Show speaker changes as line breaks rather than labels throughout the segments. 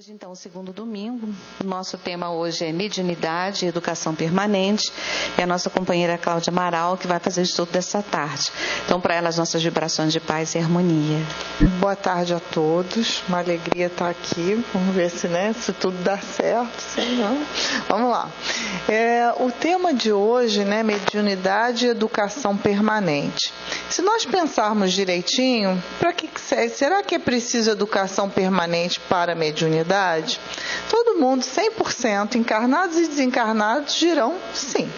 Hoje, então, o segundo domingo, o nosso tema hoje é mediunidade e educação permanente, e a nossa companheira Cláudia Amaral, que vai fazer o estudo dessa tarde. Então, para ela, as nossas vibrações de paz e harmonia.
Boa tarde a todos, uma alegria estar aqui, vamos ver se tudo dá certo, se não. Vamos lá. O tema de hoje, mediunidade e educação permanente. Se nós pensarmos direitinho, para que serve? Será que é preciso educação permanente para a mediunidade? Todo mundo, 100%, encarnados e desencarnados, dirão sim.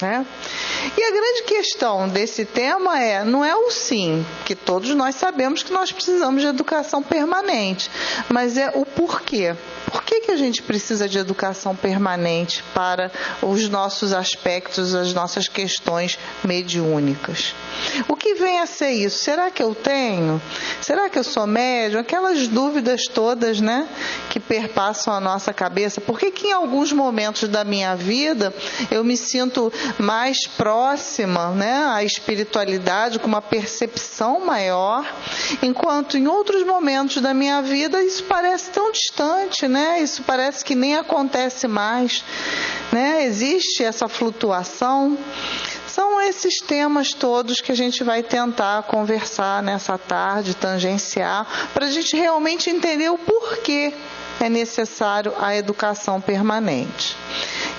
E a grande questão desse tema não é o sim, que todos nós sabemos que nós precisamos de educação permanente, mas é o porquê. Por que a gente precisa de educação permanente para os nossos aspectos, as nossas questões mediúnicas? O que vem a ser isso? Será que eu tenho? Será que eu sou médium? Aquelas dúvidas todas, que perpassam a nossa cabeça. Por que em alguns momentos da minha vida eu me sinto mais próxima, à espiritualidade, com uma percepção maior, enquanto em outros momentos da minha vida isso parece tão distante, Isso parece que nem acontece mais, Existe essa flutuação. São esses temas todos que a gente vai tentar conversar nessa tarde, tangenciar, para a gente realmente entender o porquê é necessário a educação permanente.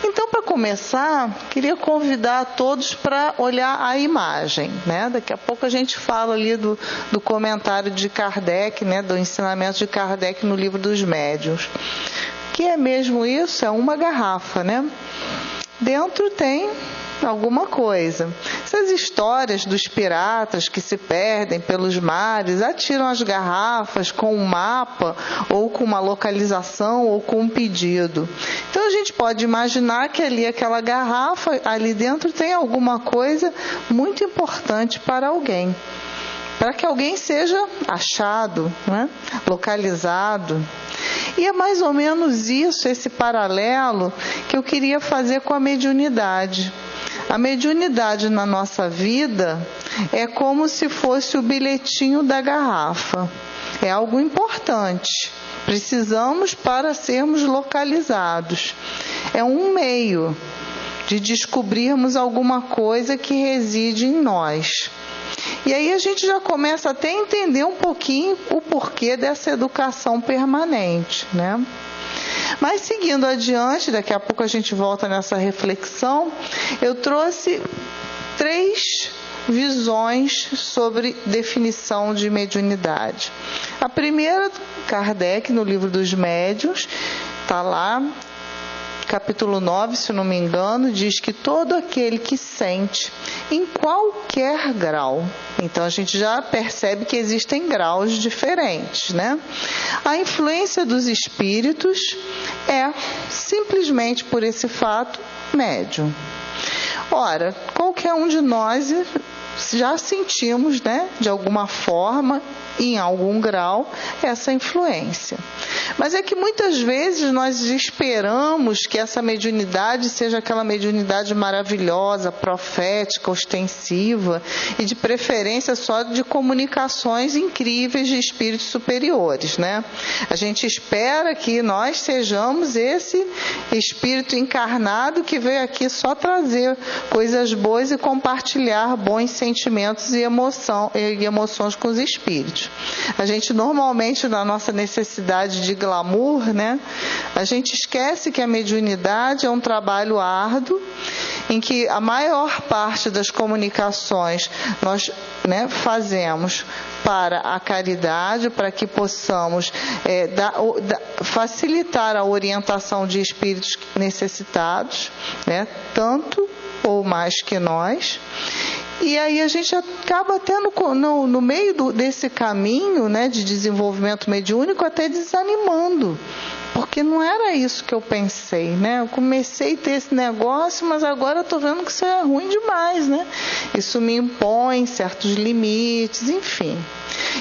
Então, para começar, queria convidar todos para olhar a imagem, Daqui a pouco a gente fala ali do comentário de Kardec, do ensinamento de Kardec no Livro dos Médiuns. O que é mesmo isso? É uma garrafa, Dentro tem alguma coisa. Essas histórias dos piratas que se perdem pelos mares, atiram as garrafas com um mapa, ou com uma localização, ou com um pedido. Então a gente pode imaginar que aquela garrafa, ali dentro tem alguma coisa muito importante para alguém. Para que alguém seja achado, localizado. E é mais ou menos isso, esse paralelo, que eu queria fazer com a mediunidade. A mediunidade na nossa vida é como se fosse o bilhetinho da garrafa. É algo importante. Precisamos para sermos localizados. É um meio de descobrirmos alguma coisa que reside em nós. E aí a gente já começa até a entender um pouquinho o porquê dessa educação permanente, Mas seguindo adiante, daqui a pouco a gente volta nessa reflexão, eu trouxe 3 visões sobre definição de mediunidade. A primeira, Kardec, no Livro dos Médiuns, está lá, capítulo 9, se não me engano, diz que todo aquele que sente, em qualquer grau, então a gente já percebe que existem graus diferentes, A influência dos espíritos é simplesmente por esse fato médium. Ora, qualquer um de nós já sentimos, de alguma forma, em algum grau, essa influência. Mas é que muitas vezes nós esperamos que essa mediunidade seja aquela mediunidade maravilhosa, profética, ostensiva e de preferência só de comunicações incríveis de espíritos superiores, A gente espera que nós sejamos esse espírito encarnado que veio aqui só trazer coisas boas e compartilhar bons sentimentos e emoções com os espíritos. A gente normalmente, na nossa necessidade de glamour, a gente esquece que a mediunidade é um trabalho árduo, em que a maior parte das comunicações nós fazemos para a caridade, para que possamos facilitar a orientação de espíritos necessitados, tanto ou mais que nós. E aí a gente acaba tendo, no meio desse caminho de desenvolvimento mediúnico, até desanimando. Porque não era isso que eu pensei, Eu comecei a ter esse negócio, mas agora eu estou vendo que isso é ruim demais, Isso me impõe certos limites, enfim.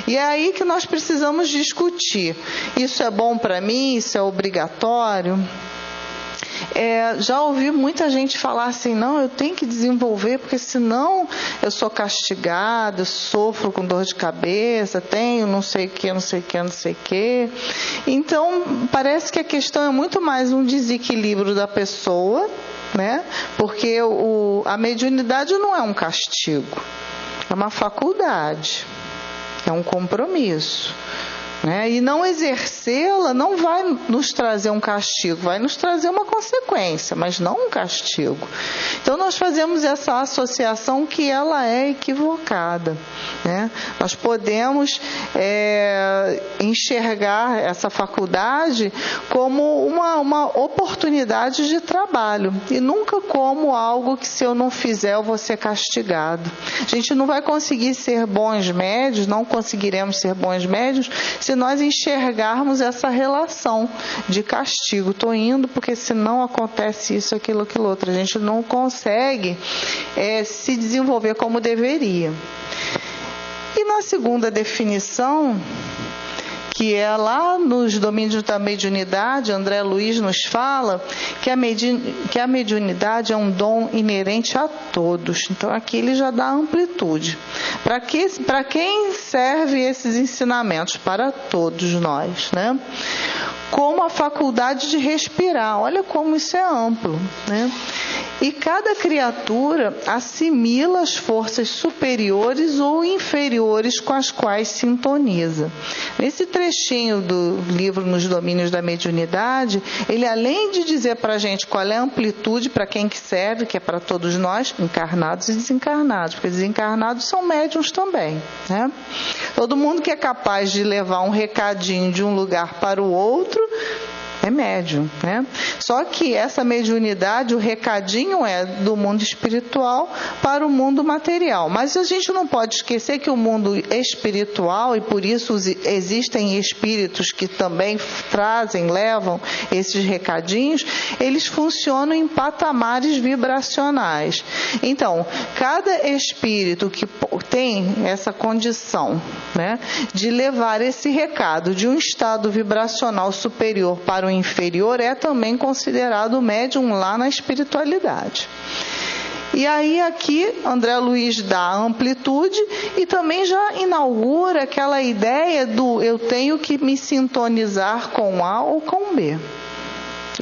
E é aí que nós precisamos discutir. Isso é bom para mim? Isso é obrigatório? Já ouvi muita gente falar assim, não, eu tenho que desenvolver, porque senão eu sou castigado, sofro com dor de cabeça, tenho não sei o que, não sei o que, não sei o que. Então, parece que a questão é muito mais um desequilíbrio da pessoa, né? Porque a mediunidade não é um castigo, é uma faculdade, é um compromisso. E não exercê-la não vai nos trazer um castigo, vai nos trazer uma consequência, mas não um castigo. Então nós fazemos essa associação que ela é equivocada. Nós podemos enxergar essa faculdade como uma oportunidade de trabalho e nunca como algo que, se eu não fizer, eu vou ser castigado. A gente não vai conseguir ser bons médios, não conseguiremos ser bons médios se nós enxergarmos essa relação de castigo. Estou indo porque senão acontece isso, aquilo, aquilo outro. A gente não consegue se desenvolver como deveria. E na segunda definição, que é lá nos domínios da mediunidade, André Luiz nos fala que a mediunidade é um dom inerente a todos. Então aqui ele já dá amplitude. Para quem serve esses ensinamentos? Para todos nós, Como a faculdade de respirar. Olha como isso é amplo, E cada criatura assimila as forças superiores ou inferiores com as quais sintoniza. Nesse trechinho do livro Nos Domínios da Mediunidade, ele, além de dizer para a gente qual é a amplitude para quem que serve, que é para todos nós, encarnados e desencarnados, porque desencarnados são médiuns também, Todo mundo que é capaz de levar um recadinho de um lugar para o outro é médium, Só que essa mediunidade, o recadinho é do mundo espiritual para o mundo material. Mas a gente não pode esquecer que o mundo espiritual, e por isso existem espíritos que também levam esses recadinhos, eles funcionam em patamares vibracionais. Então, cada espírito que tem essa condição, de levar esse recado de um estado vibracional superior para o inferior, é também considerado médium lá na espiritualidade. E aí aqui André Luiz dá amplitude e também já inaugura aquela ideia do eu tenho que me sintonizar com A ou com B.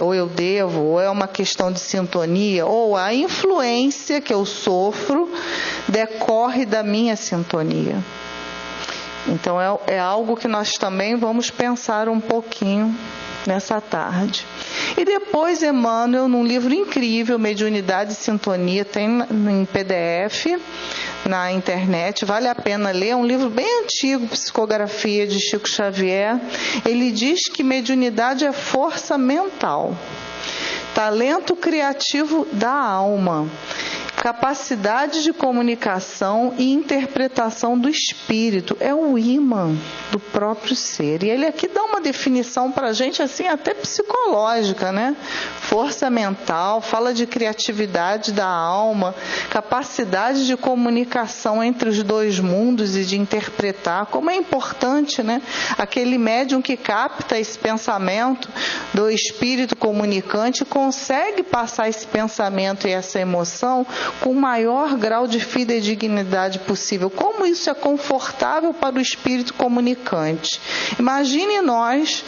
Ou eu devo, ou é uma questão de sintonia, ou a influência que eu sofro decorre da minha sintonia. Então é algo que nós também vamos pensar um pouquinho nessa tarde. E depois Emmanuel, num livro incrível, Mediunidade e Sintonia, tem em PDF na internet, vale a pena ler, é um livro bem antigo, Psicografia de Chico Xavier. Ele diz que mediunidade é força mental, talento criativo da alma, capacidade de comunicação e interpretação do espírito, é o ímã do próprio ser. E ele aqui dá uma definição para a gente assim, até psicológica, Força mental, fala de criatividade da alma, capacidade de comunicação entre os dois mundos e de interpretar. Como é importante, Aquele médium que capta esse pensamento do espírito comunicante consegue passar esse pensamento e essa emoção com o maior grau de fidedignidade possível. Como isso é confortável para o espírito comunicante. Imagine nós,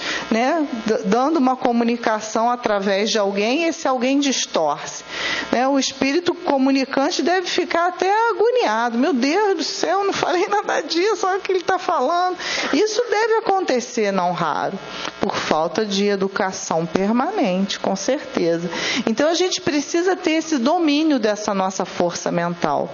dando uma comunicação através de alguém, e esse alguém distorce. O espírito comunicante deve ficar até agoniado. Meu Deus do céu, não falei nada disso, olha o que ele está falando. Isso deve acontecer, não raro, por falta de educação permanente, com certeza. Então a gente precisa ter esse domínio dessa nossa força mental.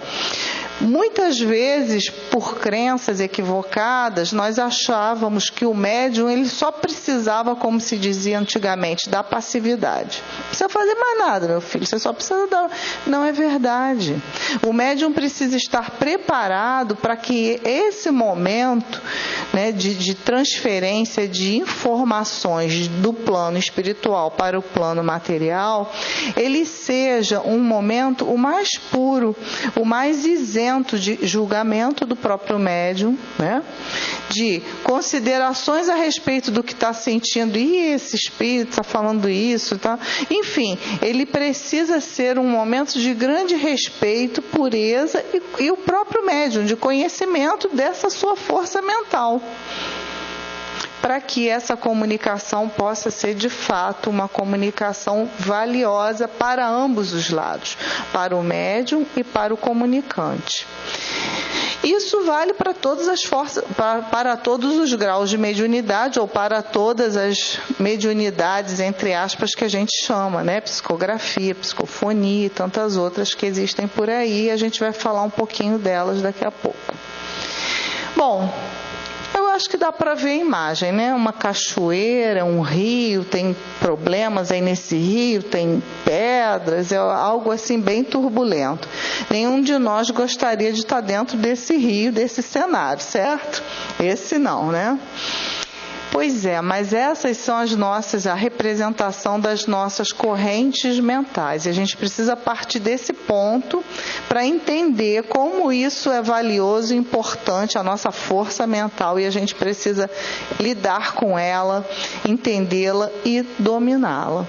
Muitas vezes, por crenças equivocadas, nós achávamos que o médium ele só precisava, como se dizia antigamente, da passividade. Não precisa fazer mais nada, meu filho, você só precisa dar... Não é verdade. O médium precisa estar preparado para que esse momento de transferência de informações do plano espiritual para o plano material, ele seja um momento o mais puro, o mais isento isento de julgamento do próprio médium, né? De considerações a respeito do que está sentindo, e esse espírito está falando isso, tá? Enfim, ele precisa ser um momento de grande respeito, pureza e o próprio médium, de conhecimento dessa sua força mental, para que essa comunicação possa ser de fato uma comunicação valiosa para ambos os lados, para o médium e para o comunicante. Isso vale para todas as forças, para todos os graus de mediunidade, ou para todas as mediunidades, entre aspas, que a gente chama, né? Psicografia, psicofonia e tantas outras que existem por aí. A gente vai falar um pouquinho delas daqui a pouco. Bom, eu acho que dá para ver a imagem, né? Uma cachoeira, um rio, tem problemas aí nesse rio, tem pedras, é algo assim bem turbulento. Nenhum de nós gostaria de estar dentro desse rio, desse cenário, certo? Esse não, né? Pois é, mas essas são a representação das nossas correntes mentais. E a gente precisa partir desse ponto para entender como isso é valioso e importante, a nossa força mental, e a gente precisa lidar com ela, entendê-la e dominá-la.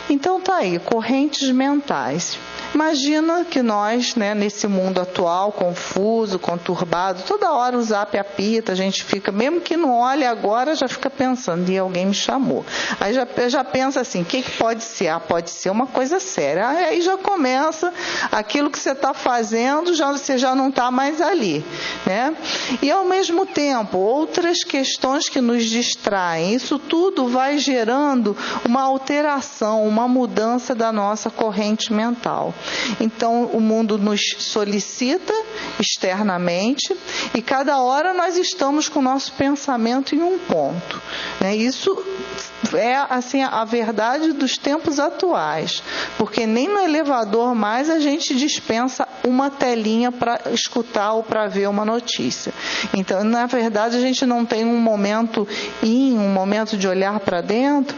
Então tá aí, correntes mentais. Imagina que nós, né, nesse mundo atual, confuso, conturbado, toda hora o zap apita, a gente fica, mesmo que não olhe agora, já fica pensando, e alguém me chamou. Aí já pensa assim, o que pode ser? Ah, pode ser uma coisa séria. Aí já começa aquilo que você está fazendo, você já não está mais ali, né? E ao mesmo tempo, outras questões que nos distraem. Isso tudo vai gerando uma alteração, uma mudança da nossa corrente mental. Então, o mundo nos solicita externamente e cada hora nós estamos com o nosso pensamento em um ponto, né? Isso é assim a verdade dos tempos atuais, porque nem no elevador mais a gente dispensa uma telinha para escutar ou para ver uma notícia. Então, na verdade, a gente não tem um momento de olhar para dentro,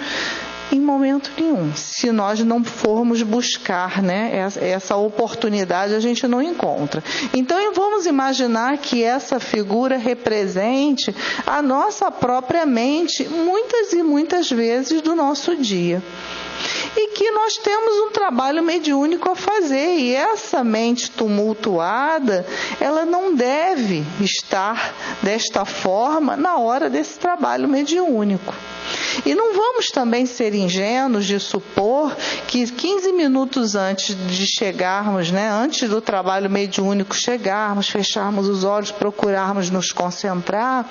em momento nenhum. Se nós não formos buscar, né, essa oportunidade, a gente não encontra. Então, vamos imaginar que essa figura represente a nossa própria mente, muitas e muitas vezes do nosso dia. E que nós temos um trabalho mediúnico a fazer, e essa mente tumultuada, ela não deve estar desta forma na hora desse trabalho mediúnico. E não vamos também ser ingênuos de supor que 15 minutos antes de chegarmos, né, antes do trabalho mediúnico chegarmos, fecharmos os olhos, procurarmos nos concentrar,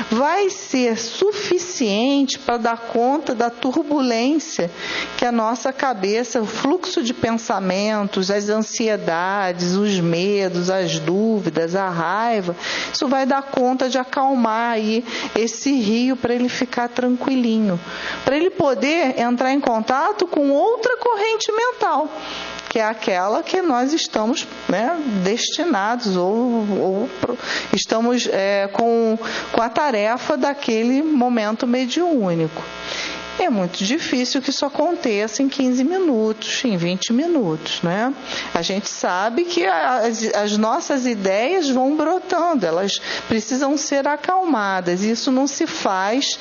vai ser suficiente para dar conta da turbulência que a nossa cabeça, o fluxo de pensamentos, as ansiedades, os medos, as dúvidas, a raiva, isso vai dar conta de acalmar aí esse rio para ele ficar tranquilinho, para ele poder entrar em contato com outra corrente mental, que é aquela que nós estamos, né, destinados ou estamos com a tarefa daquele momento mediúnico. É muito difícil que isso aconteça em 15 minutos, em 20 minutos, né? A gente sabe que as nossas ideias vão brotando, elas precisam ser acalmadas. Isso não se faz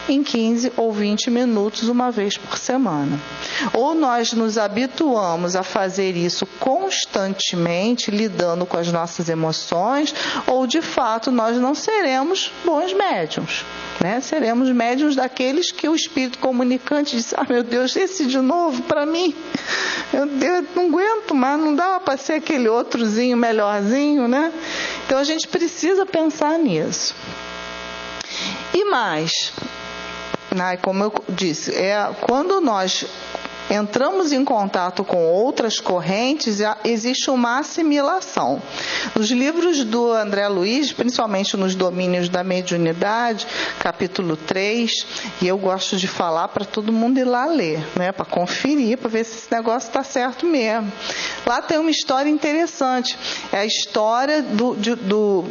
em 15 ou 20 minutos uma vez por semana. Ou nós nos habituamos a fazer isso constantemente, lidando com as nossas emoções, ou de fato nós não seremos bons médiuns, né? Seremos médiuns daqueles que o espírito comunicante diz, meu Deus, esse de novo para mim, meu Deus, não aguento mais, não dá para ser aquele outrozinho melhorzinho, né? Então a gente precisa pensar nisso. E mais, como eu disse, quando nós entramos em contato com outras correntes, existe uma assimilação. Nos livros do André Luiz, principalmente nos Domínios da Mediunidade, capítulo 3, e eu gosto de falar para todo mundo ir lá ler, né, para conferir, para ver se esse negócio está certo mesmo. Lá tem uma história interessante, é a história do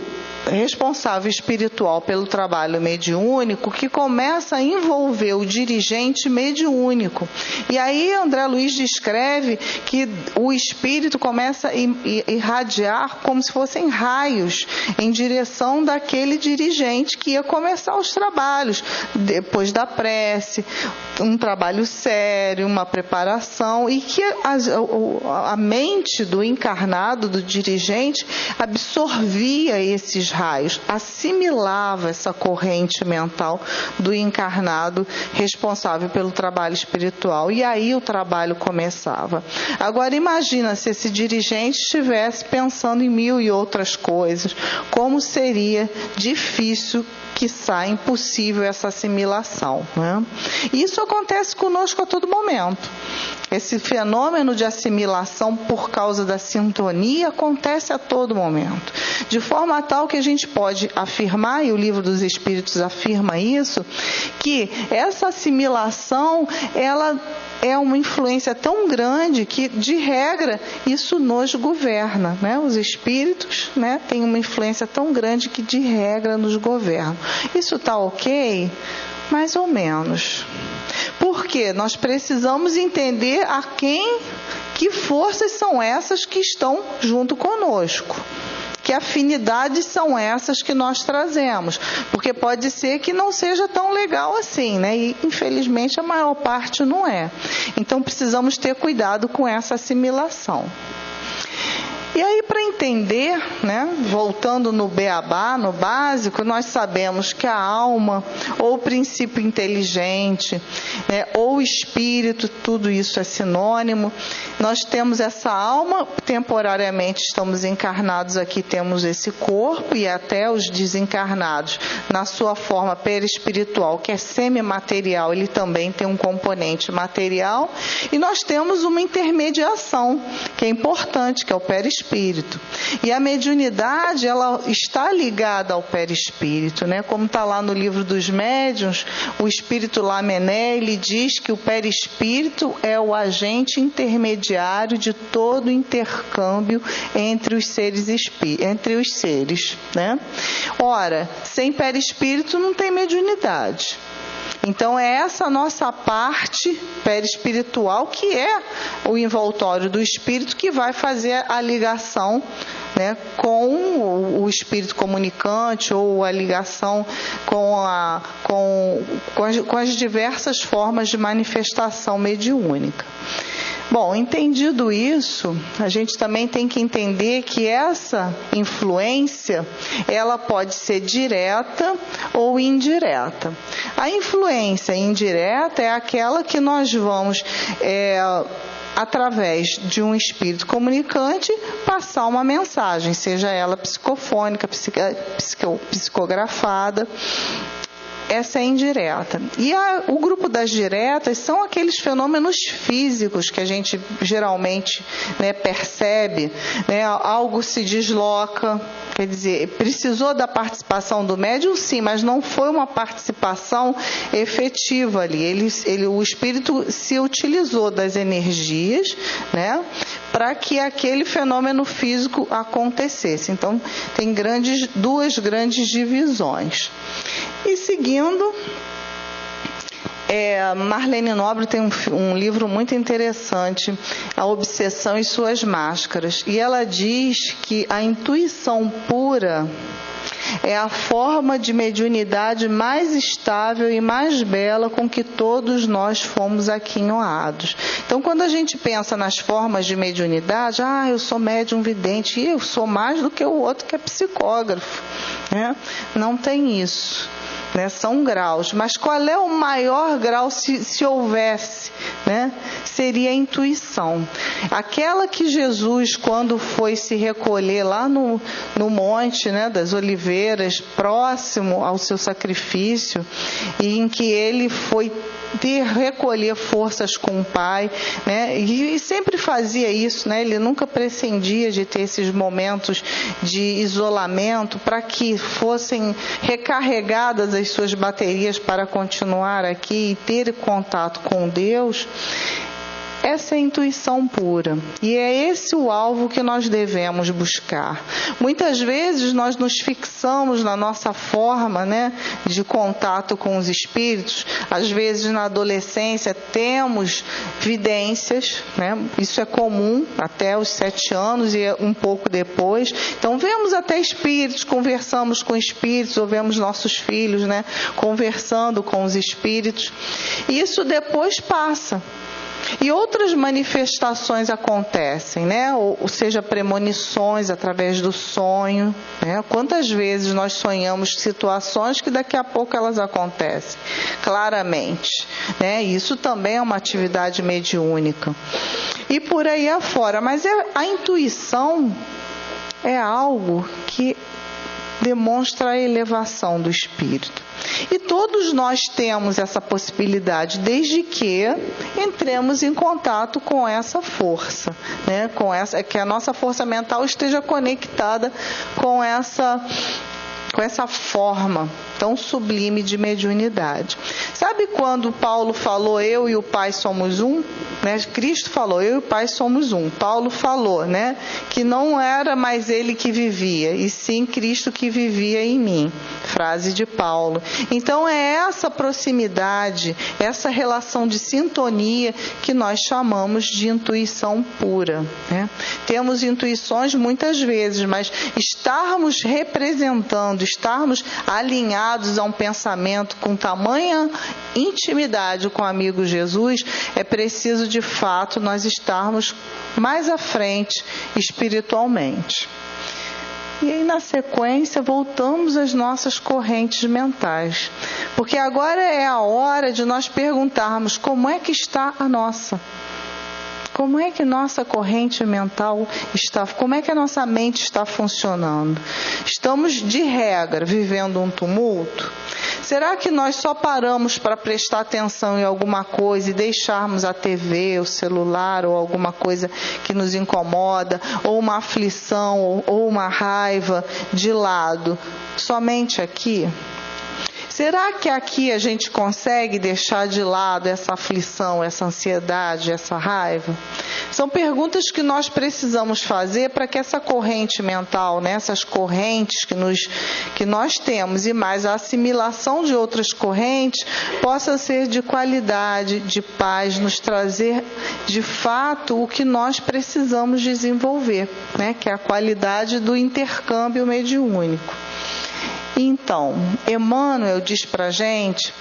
responsável espiritual pelo trabalho mediúnico, que começa a envolver o dirigente mediúnico. E aí aí André Luiz descreve que o espírito começa a irradiar como se fossem raios em direção daquele dirigente que ia começar os trabalhos, depois da prece, um trabalho sério, uma preparação, e que a mente do encarnado, do dirigente, absorvia esses raios, assimilava essa corrente mental do encarnado responsável pelo trabalho espiritual. E aí o trabalho começava. Agora imagina se esse dirigente estivesse pensando em mil e outras coisas, como seria difícil, quiçá impossível, essa assimilação, né? E isso acontece conosco a todo momento. Esse fenômeno de assimilação por causa da sintonia acontece a todo momento, de forma tal que a gente pode afirmar, e o Livro dos Espíritos afirma isso, que essa assimilação, ela é uma influência tão grande que, de regra, isso nos governa, né? Os espíritos, né, têm uma influência tão grande que, de regra, nos governam. Isso está ok? Mais ou menos. Porque nós precisamos entender que forças são essas que estão junto conosco. Que afinidades são essas que nós trazemos, porque pode ser que não seja tão legal assim, né? E infelizmente a maior parte não é. Então precisamos ter cuidado com essa assimilação. E aí, para entender, né, voltando no beabá, no básico, nós sabemos que a alma, ou o princípio inteligente, né, ou o espírito, tudo isso é sinônimo. Nós temos essa alma, temporariamente estamos encarnados aqui, temos esse corpo, e até os desencarnados, na sua forma perispiritual, que é semimaterial, ele também tem um componente material. E nós temos uma intermediação, que é importante, que é o perispírito. E a mediunidade, ela está ligada ao perispírito, né? Como está lá no Livro dos Médiuns, o espírito Lamennais, ele diz que o perispírito é o agente intermediário de todo o intercâmbio entre os seres, né? Ora, sem perispírito não tem mediunidade. Então é essa nossa parte perispiritual que é o envoltório do espírito que vai fazer a ligação, né, com o espírito comunicante, ou a ligação com as diversas formas de manifestação mediúnica. Bom, entendido isso, a gente também tem que entender que essa influência, ela pode ser direta ou indireta. A influência indireta é aquela que nós vamos, através de um espírito comunicante, passar uma mensagem, seja ela psicofônica, psicografada. Essa é indireta. E o grupo das diretas são aqueles fenômenos físicos que a gente geralmente, né, percebe, né? Algo se desloca, quer dizer, precisou da participação do médium, sim, mas não foi uma participação efetiva ali. O espírito se utilizou das energias, né, para que aquele fenômeno físico acontecesse. Então, tem duas grandes divisões. E seguindo, Marlene Nobre tem um livro muito interessante, A Obsessão e Suas Máscaras. E ela diz que a intuição pura é a forma de mediunidade mais estável e mais bela com que todos nós fomos aquinhoados. Então, quando a gente pensa nas formas de mediunidade, eu sou médium vidente, e eu sou mais do que o outro que é psicógrafo, né? Não tem isso. Né, são graus, mas qual é o maior grau, se houvesse, né? Seria a intuição. Aquela que Jesus, quando foi se recolher lá no Monte, né, das Oliveiras, próximo ao seu sacrifício, e em que ele foi recolher forças com o Pai, né? E sempre fazia isso, né? Ele nunca prescindia de ter esses momentos de isolamento para que fossem recarregadas as suas baterias para continuar aqui e ter contato com Deus. Essa é a intuição pura. E é esse o alvo que nós devemos buscar. Muitas vezes nós nos fixamos na nossa forma, né, de contato com os espíritos. Às vezes na adolescência temos vidências, né? Isso é comum até os 7 anos e um pouco depois. Então vemos até espíritos, conversamos com espíritos, ou vemos nossos filhos, né, conversando com os espíritos. E isso depois passa. E outras manifestações acontecem, né? Ou seja, premonições através do sonho, né? Quantas vezes nós sonhamos situações que daqui a pouco elas acontecem, claramente, né? Isso também é uma atividade mediúnica. E por aí afora. Mas a intuição é algo que demonstra a elevação do espírito. E todos nós temos essa possibilidade, desde que entremos em contato com essa força, né? Que a nossa força mental esteja conectada com essa forma tão sublime de mediunidade. Sabe quando Paulo falou, eu e o Pai somos um? Né? Cristo falou, eu e o Pai somos um. Paulo falou, né, que não era mais ele que vivia, e sim Cristo que vivia em mim. Frase de Paulo. Então é essa proximidade, essa relação de sintonia que nós chamamos de intuição pura, né? Temos intuições muitas vezes, mas estarmos representando, estarmos alinhados a um pensamento com tamanha intimidade com o amigo Jesus, é preciso de fato nós estarmos mais à frente espiritualmente. E aí, na sequência, voltamos às nossas correntes mentais. Porque agora é a hora de nós perguntarmos como é que está a nossa. Como é que nossa corrente mental está, como é que a nossa mente está funcionando? Estamos, de regra, vivendo um tumulto? Será que nós só paramos para prestar atenção em alguma coisa e deixarmos a TV, o celular ou alguma coisa que nos incomoda, ou uma aflição ou uma raiva de lado, somente aqui? Será que aqui a gente consegue deixar de lado essa aflição, essa ansiedade, essa raiva? São perguntas que nós precisamos fazer para que essa corrente mental, né, essas correntes que nós temos e mais a assimilação de outras correntes, possa ser de qualidade, de paz, nos trazer de fato o que nós precisamos desenvolver, né, que é a qualidade do intercâmbio mediúnico. Então, Emmanuel diz para a gente,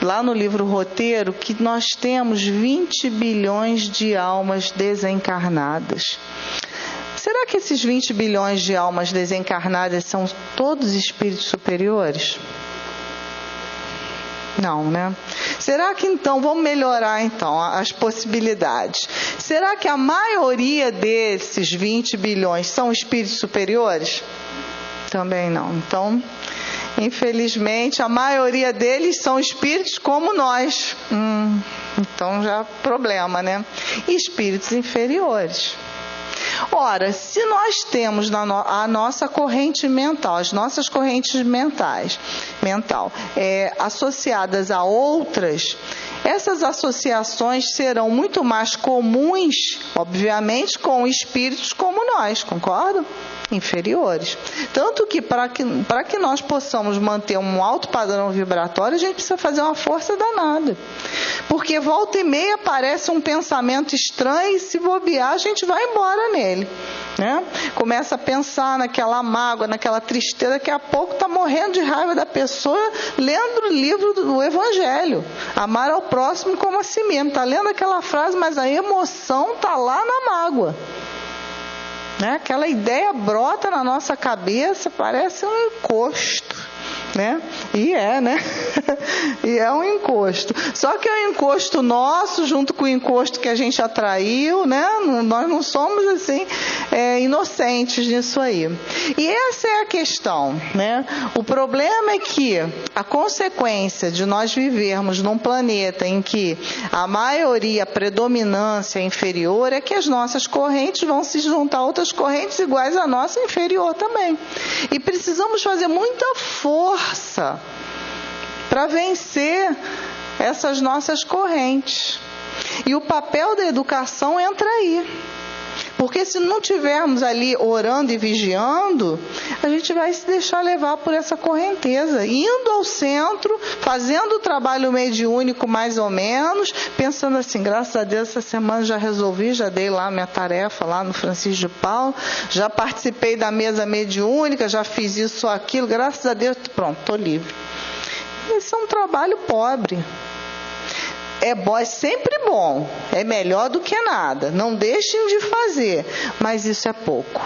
lá no livro Roteiro, que nós temos 20 bilhões de almas desencarnadas. Será que esses 20 bilhões de almas desencarnadas são todos espíritos superiores? Não, né? Será que então, vamos melhorar então as possibilidades. Será que a maioria desses 20 bilhões são espíritos superiores? Também não. Então, infelizmente, a maioria deles são espíritos como nós. Então já problema, né? E espíritos inferiores. Ora, se nós temos a nossa corrente mental, as nossas correntes mental associadas a outras, essas associações serão muito mais comuns, obviamente, com espíritos como nós, concordam? Inferiores. Tanto que para que nós possamos manter um alto padrão vibratório, a gente precisa fazer uma força danada. Porque volta e meia aparece um pensamento estranho e se bobear, a gente vai embora nele, né? Começa a pensar naquela mágoa, naquela tristeza, daqui a pouco está morrendo de raiva da pessoa, lendo o livro do Evangelho. Amar ao próximo como a si mesmo. Está lendo aquela frase, mas a emoção está lá na mágoa. Né? Aquela ideia brota na nossa cabeça, parece um encosto, né? E é, né? E é um encosto. Só que é um encosto nosso, junto com o encosto que a gente atraiu, né? Nós não somos, assim, inocentes nisso aí. E essa é a questão, né? O problema é que a consequência de nós vivermos num planeta em que a maioria, a predominância é inferior, é que as nossas correntes vão se juntar a outras correntes iguais à nossa, inferior também. E precisamos fazer muita força para vencer essas nossas correntes, E o papel da educação entra aí. Porque se não tivermos ali orando e vigiando, a gente vai se deixar levar por essa correnteza, indo ao centro, fazendo o trabalho mediúnico mais ou menos, pensando assim, graças a Deus essa semana já resolvi, já dei lá minha tarefa lá no Francisco de Paula, já participei da mesa mediúnica, já fiz isso ou aquilo, graças a Deus, pronto, estou livre. Esse é um trabalho pobre. É bom, é sempre bom, é melhor do que nada, não deixem de fazer, mas isso é pouco.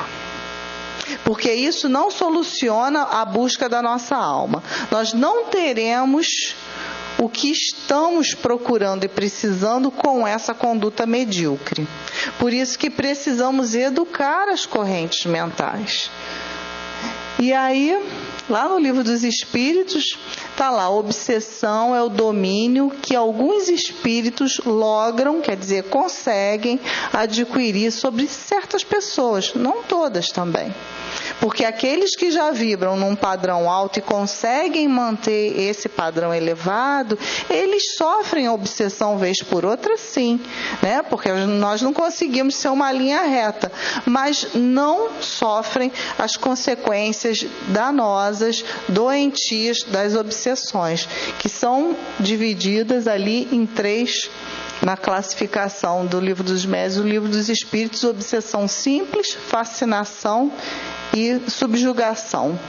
Porque isso não soluciona a busca da nossa alma. Nós não teremos o que estamos procurando e precisando com essa conduta medíocre. Por isso que precisamos educar as correntes mentais. E aí, lá no Livro dos Espíritos, está lá, obsessão é o domínio que alguns espíritos logram, quer dizer, conseguem adquirir sobre certas pessoas, não todas também. Porque aqueles que já vibram num padrão alto e conseguem manter esse padrão elevado, eles sofrem obsessão vez por outra, sim, né? Porque nós não conseguimos ser uma linha reta, mas não sofrem as consequências danosas, doentias das obsessões, que são divididas ali em 3 na classificação do Livro dos Médiuns, o Livro dos Espíritos: obsessão simples, fascinação e subjugação.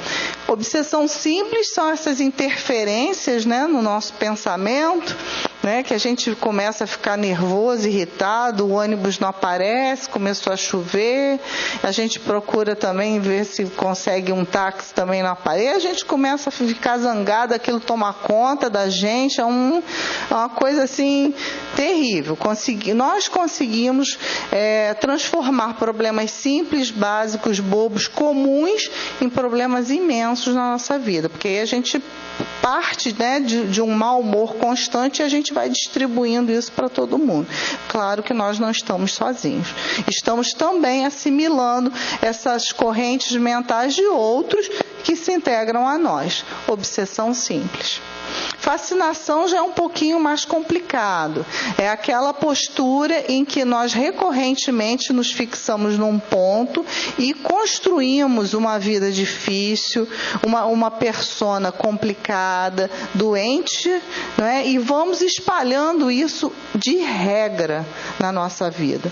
Obsessão simples são essas interferências, né, no nosso pensamento, né, que a gente começa a ficar nervoso, irritado, o ônibus não aparece, começou a chover, a gente procura também ver se consegue um táxi, também não aparece, a gente começa a ficar zangado, aquilo toma conta da gente, é uma coisa assim terrível. Nós conseguimos transformar problemas simples, básicos, bobos, comuns, em problemas imensos na nossa vida, porque aí a gente parte, né, de um mau humor constante e a gente vai distribuindo isso para todo mundo. Claro que nós não estamos sozinhos. Estamos também assimilando essas correntes mentais de outros que se integram a nós. Obsessão simples. Fascinação já é um pouquinho mais complicado. É aquela postura em que nós recorrentemente nos fixamos num ponto e construímos uma vida difícil, uma persona complicada, doente, né? E vamos espalhando isso de regra na nossa vida,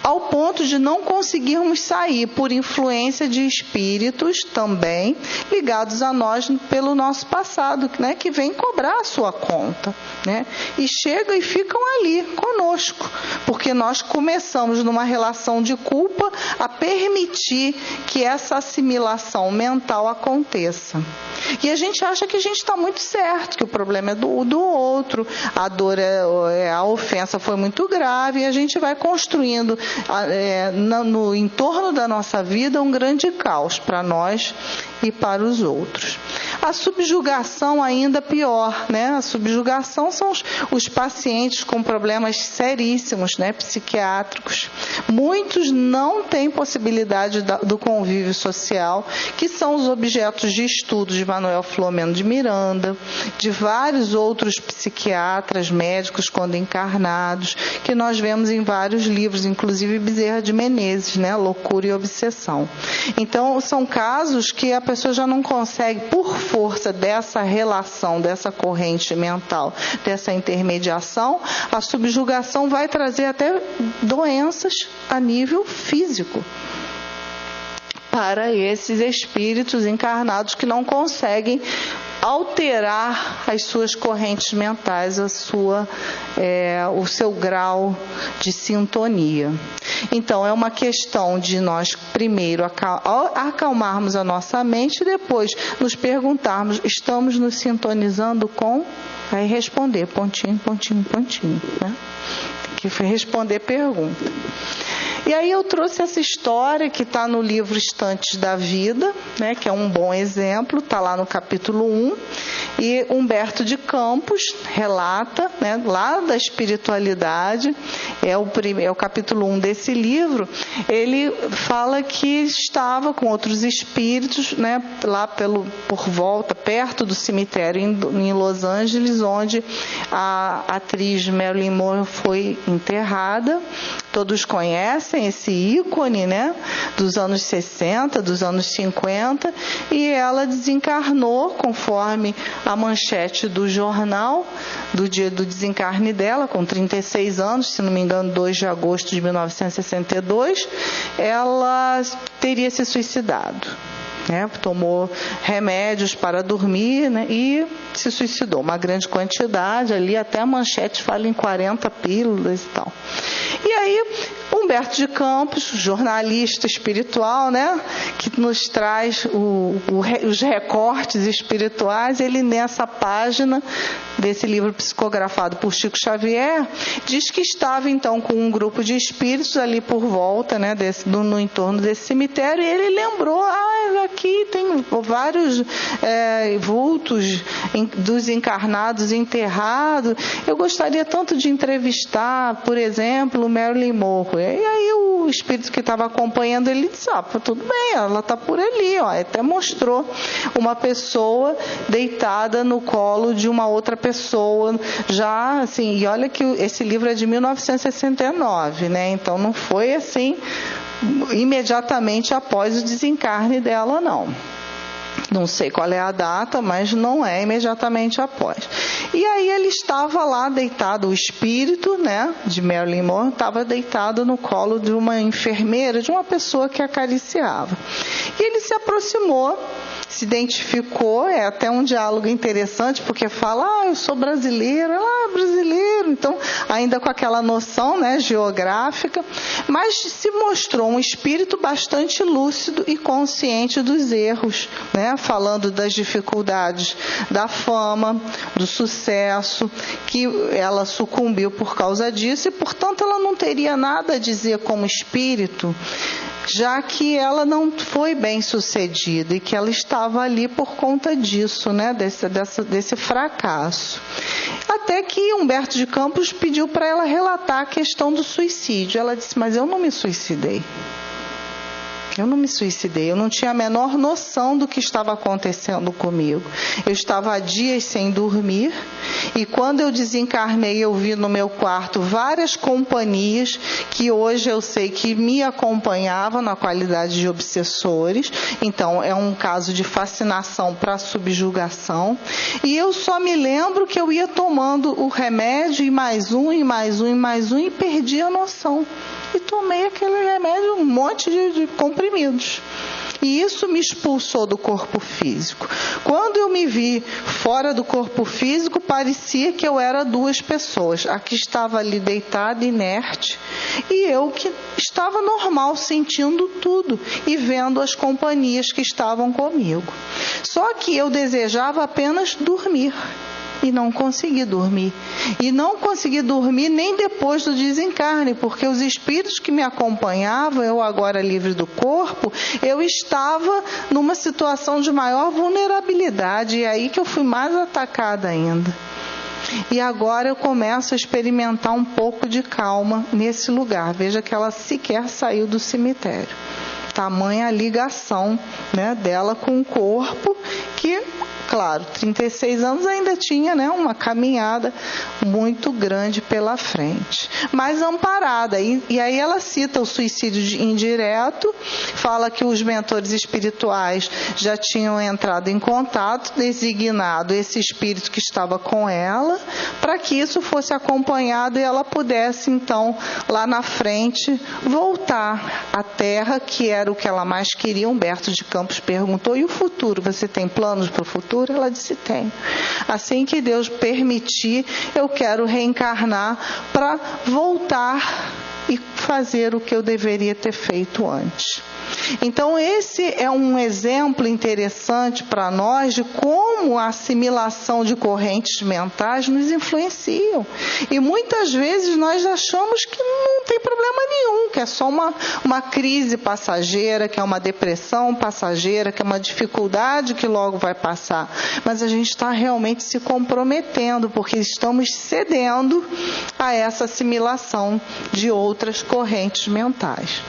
ao ponto de não conseguirmos sair por influência de espíritos também ligados a nós pelo nosso passado, né? Que vem cobrar a sua conta, né? E chegam e ficam ali conosco, porque nós começamos numa relação de culpa a permitir que essa assimilação mental aconteça. E a gente acha que a gente está muito certo, que o problema é do outro, a dor, a ofensa foi muito grave, e a gente vai construindo no entorno da nossa vida um grande caos para nós e para os outros. A subjugação ainda pior, né? A subjugação são os pacientes com problemas seríssimos, né, psiquiátricos. Muitos não têm possibilidade do convívio social, que são os objetos de estudo de Manuel Filomeno de Miranda, de vários outros psiquiatras, médicos, quando encarnados, que nós vemos em vários livros, inclusive Bezerra de Menezes, né? Loucura e Obsessão. Então, são casos que a pessoa já não consegue, por força dessa relação, dessa corrente mental, dessa intermediação, a subjugação vai trazer até doenças a nível físico para esses espíritos encarnados que não conseguem alterar as suas correntes mentais, o seu grau de sintonia. Então, é uma questão de nós, primeiro, acalmarmos a nossa mente e depois nos perguntarmos, estamos nos sintonizando com? Aí responder, pontinho, pontinho, pontinho, né? Tem que responder pergunta. E aí eu trouxe essa história que está no livro Instantes da Vida, né, que é um bom exemplo, está lá no capítulo 1. E Humberto de Campos relata, né, lá da espiritualidade, é o capítulo 1 desse livro, ele fala que estava com outros espíritos, né, lá por volta, perto do cemitério em Los Angeles, onde a atriz Marilyn Monroe foi enterrada. Todos conhecem esse ícone, né, dos anos 60, dos anos 50, e ela desencarnou, conforme a manchete do jornal, do dia do desencarne dela, com 36 anos, se não me engano, 2 de agosto de 1962, ela teria se suicidado. Tomou remédios para dormir, né, e se suicidou. Uma grande quantidade, ali até a manchete fala em 40 pílulas e tal. E aí, Humberto de Campos, jornalista espiritual, né, que nos traz os recortes espirituais, ele nessa página desse livro psicografado por Chico Xavier, diz que estava então com um grupo de espíritos ali por volta, né, no entorno desse cemitério, e ele lembrou, aqui tem vários vultos dos encarnados enterrados, eu gostaria tanto de entrevistar, por exemplo, o Marilyn Monroe. E aí o espírito que estava acompanhando ele disse, tudo bem, ela está por ali, até mostrou uma pessoa deitada no colo de uma outra pessoa, já assim, e olha que esse livro é de 1969, né? Então não foi assim imediatamente após o desencarne dela, não. Não sei qual é a data, mas não é imediatamente após. E aí ele estava lá deitado, o espírito, né, de Marilyn Monroe estava deitado no colo de uma enfermeira, de uma pessoa que acariciava. E ele se aproximou, se identificou, é até um diálogo interessante, porque fala, eu sou brasileiro, ela brasileiro, então ainda com aquela noção, né, geográfica, mas se mostrou um espírito bastante lúcido e consciente dos erros, né, falando das dificuldades da fama, do sucesso, que ela sucumbiu por causa disso e, portanto, ela não teria nada a dizer como espírito, já que ela não foi bem sucedida e que ela estava ali por conta disso, né, desse fracasso. Até que Humberto de Campos pediu para ela relatar a questão do suicídio. Ela disse, mas eu não me suicidei. Eu não me suicidei, eu não tinha a menor noção do que estava acontecendo comigo. Eu estava há dias sem dormir e quando eu desencarnei eu vi no meu quarto várias companhias que hoje eu sei que me acompanhavam na qualidade de obsessores. Então é um caso de fascinação para subjugação. E eu só me lembro que eu ia tomando o remédio e mais um, e mais um, e mais um e perdi a noção. E tomei aquele remédio, um monte de comprimidos. E isso me expulsou do corpo físico. Quando eu me vi fora do corpo físico, parecia que eu era duas pessoas. A que estava ali deitada, inerte, e eu que estava normal, sentindo tudo e vendo as companhias que estavam comigo. Só que eu desejava apenas dormir. E não consegui dormir. E não consegui dormir nem depois do desencarne, porque os espíritos que me acompanhavam, eu agora livre do corpo, eu estava numa situação de maior vulnerabilidade, e é aí que eu fui mais atacada ainda. E agora eu começo a experimentar um pouco de calma nesse lugar. Veja que ela sequer saiu do cemitério. Tamanha a ligação, né, dela com o corpo, que... Claro, 36 anos ainda tinha, né, uma caminhada muito grande pela frente, mas amparada. E aí ela cita o suicídio indireto, fala que os mentores espirituais já tinham entrado em contato, designado esse espírito que estava com ela, para que isso fosse acompanhado e ela pudesse, então, lá na frente, voltar à Terra, que era o que ela mais queria. Humberto de Campos perguntou, e o futuro? Você tem planos para o futuro? Ela disse, tem. Assim que Deus permitir, eu quero reencarnar para voltar e fazer o que eu deveria ter feito antes. Então, esse é um exemplo interessante para nós de como a assimilação de correntes mentais nos influenciam. E muitas vezes nós achamos que não tem problema nenhum, que é só uma crise passageira, que é uma depressão passageira, que é uma dificuldade que logo vai passar. Mas a gente está realmente se comprometendo, porque estamos cedendo a essa assimilação de outras correntes mentais.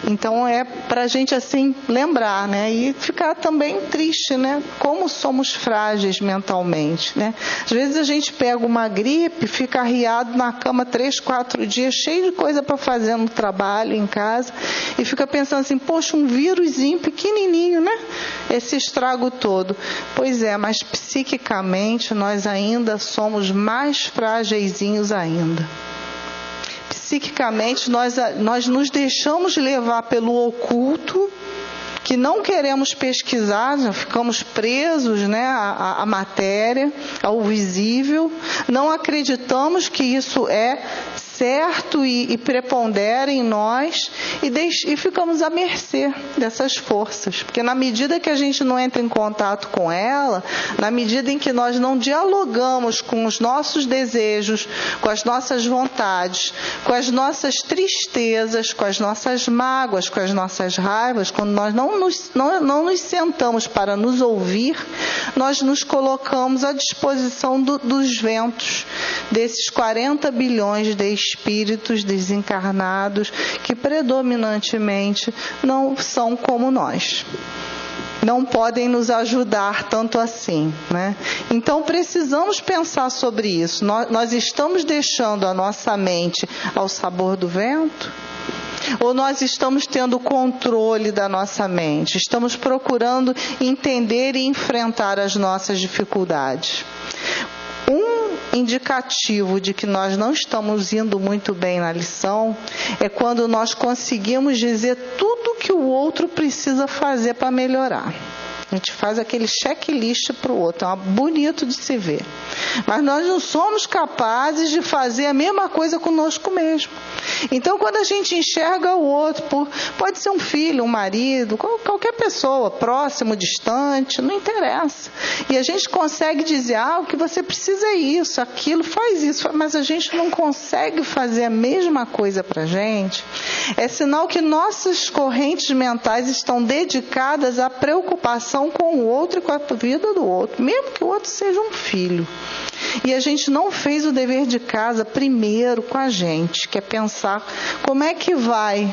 Então é para a gente assim lembrar, né? E ficar também triste, né? Como somos frágeis mentalmente, né? Às vezes a gente pega uma gripe, fica arriado na cama 3, 4 dias, cheio de coisa para fazer no trabalho, em casa, e fica pensando assim, poxa, um vírusinho pequenininho, né? Esse estrago todo. Pois é, mas psiquicamente nós ainda somos mais frágeisinhos ainda. Psiquicamente, nós nos deixamos levar pelo oculto, que não queremos pesquisar, já ficamos presos, né, à matéria, ao visível, não acreditamos que isso é certo e prepondera em nós e ficamos à mercê dessas forças. Porque na medida que a gente não entra em contato com ela, na medida em que nós não dialogamos com os nossos desejos, com as nossas vontades, com as nossas tristezas, com as nossas mágoas, com as nossas raivas, quando nós não nos sentamos para nos ouvir, nós nos colocamos à disposição dos ventos, desses 40 bilhões de espíritos desencarnados que predominantemente não são como nós. Não podem nos ajudar tanto assim, né? Então precisamos pensar sobre isso. Nós estamos deixando a nossa mente ao sabor do vento? Ou nós estamos tendo controle da nossa mente? Estamos procurando entender e enfrentar as nossas dificuldades? Um indicativo de que nós não estamos indo muito bem na lição é quando nós conseguimos dizer tudo que o outro precisa fazer para melhorar. A gente faz aquele checklist para o outro, é bonito de se ver. Mas nós não somos capazes de fazer a mesma coisa conosco mesmo. Então, quando a gente enxerga o outro, pode ser um filho, um marido, qualquer pessoa, próximo, distante, não interessa. E a gente consegue dizer, o que você precisa é isso, aquilo, faz isso, mas a gente não consegue fazer a mesma coisa para a gente. É sinal que nossas correntes mentais estão dedicadas à preocupação com o outro e com a vida do outro, mesmo que o outro seja um filho. E a gente não fez o dever de casa primeiro com a gente, que é pensar como é que vai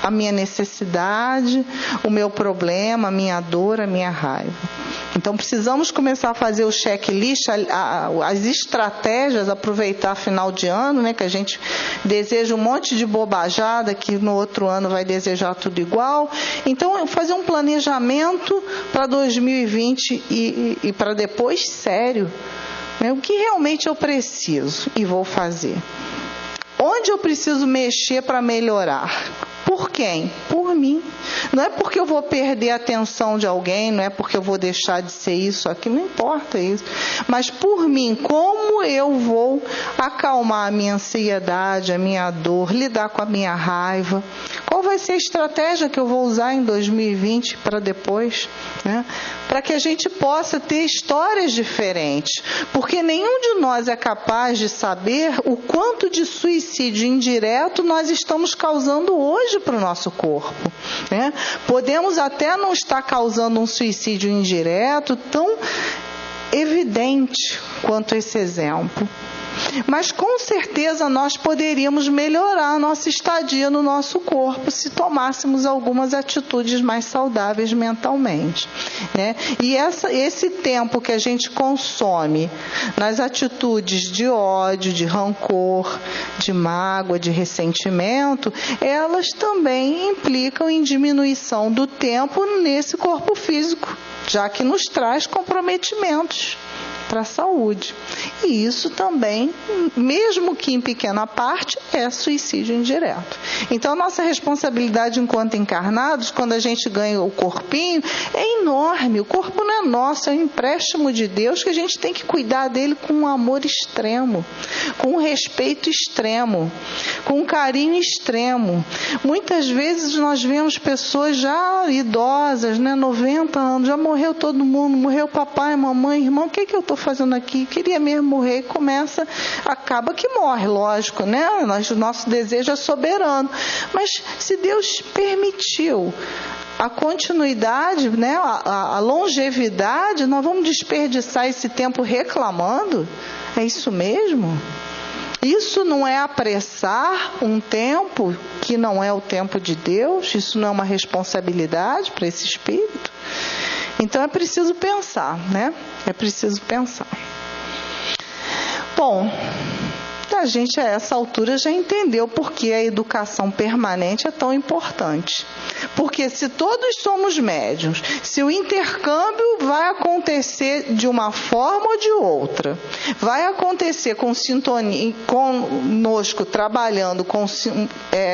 a minha necessidade, o meu problema, a minha dor, a minha raiva. Então precisamos começar a fazer o checklist, as estratégias, aproveitar final de ano, né, que a gente deseja um monte de bobajada, que no outro ano vai desejar tudo igual. Então fazer um planejamento para 2020 e para depois sério. O que realmente eu preciso e vou fazer? Onde eu preciso mexer para melhorar? Por quem? Por mim. Não é porque eu vou perder a atenção de alguém, não é porque eu vou deixar de ser isso aqui, não importa isso. Mas por mim, como eu vou acalmar a minha ansiedade, a minha dor, lidar com a minha raiva? Qual vai ser a estratégia que eu vou usar em 2020 para depois, né? Para que a gente possa ter histórias diferentes. Porque nenhum de nós é capaz de saber o quanto de suicídio indireto nós estamos causando hoje para o nosso corpo, né? Podemos até não estar causando um suicídio indireto tão evidente quanto esse exemplo. Mas com certeza nós poderíamos melhorar a nossa estadia no nosso corpo se tomássemos algumas atitudes mais saudáveis mentalmente, né? E esse tempo que a gente consome nas atitudes de ódio, de rancor, de mágoa, de ressentimento, elas também implicam em diminuição do tempo nesse corpo físico, já que nos traz comprometimentos para a saúde. E isso também, mesmo que em pequena parte, é suicídio indireto. Então, a nossa responsabilidade enquanto encarnados, quando a gente ganha o corpinho, é enorme. O corpo não é nosso, é um empréstimo de Deus que a gente tem que cuidar dele com um amor extremo, com um respeito extremo, com um carinho extremo. Muitas vezes nós vemos pessoas já idosas, 90 anos, já morreu todo mundo, morreu papai, mamãe, irmão, o que eu estou fazendo aqui? Queria mesmo morrer, e acaba que morre, lógico, né? O nosso desejo é soberano. Mas se Deus permitiu a continuidade, né, a longevidade, nós vamos desperdiçar esse tempo reclamando? É isso mesmo? Isso não é apressar um tempo que não é o tempo de Deus? Isso não é uma responsabilidade para esse espírito? Então é preciso pensar, né? É preciso pensar. Bom, a gente a essa altura já entendeu por que a educação permanente é tão importante. Porque se todos somos médiuns, se o intercâmbio vai acontecer de uma forma ou de outra, vai acontecer com sintonia, conosco trabalhando com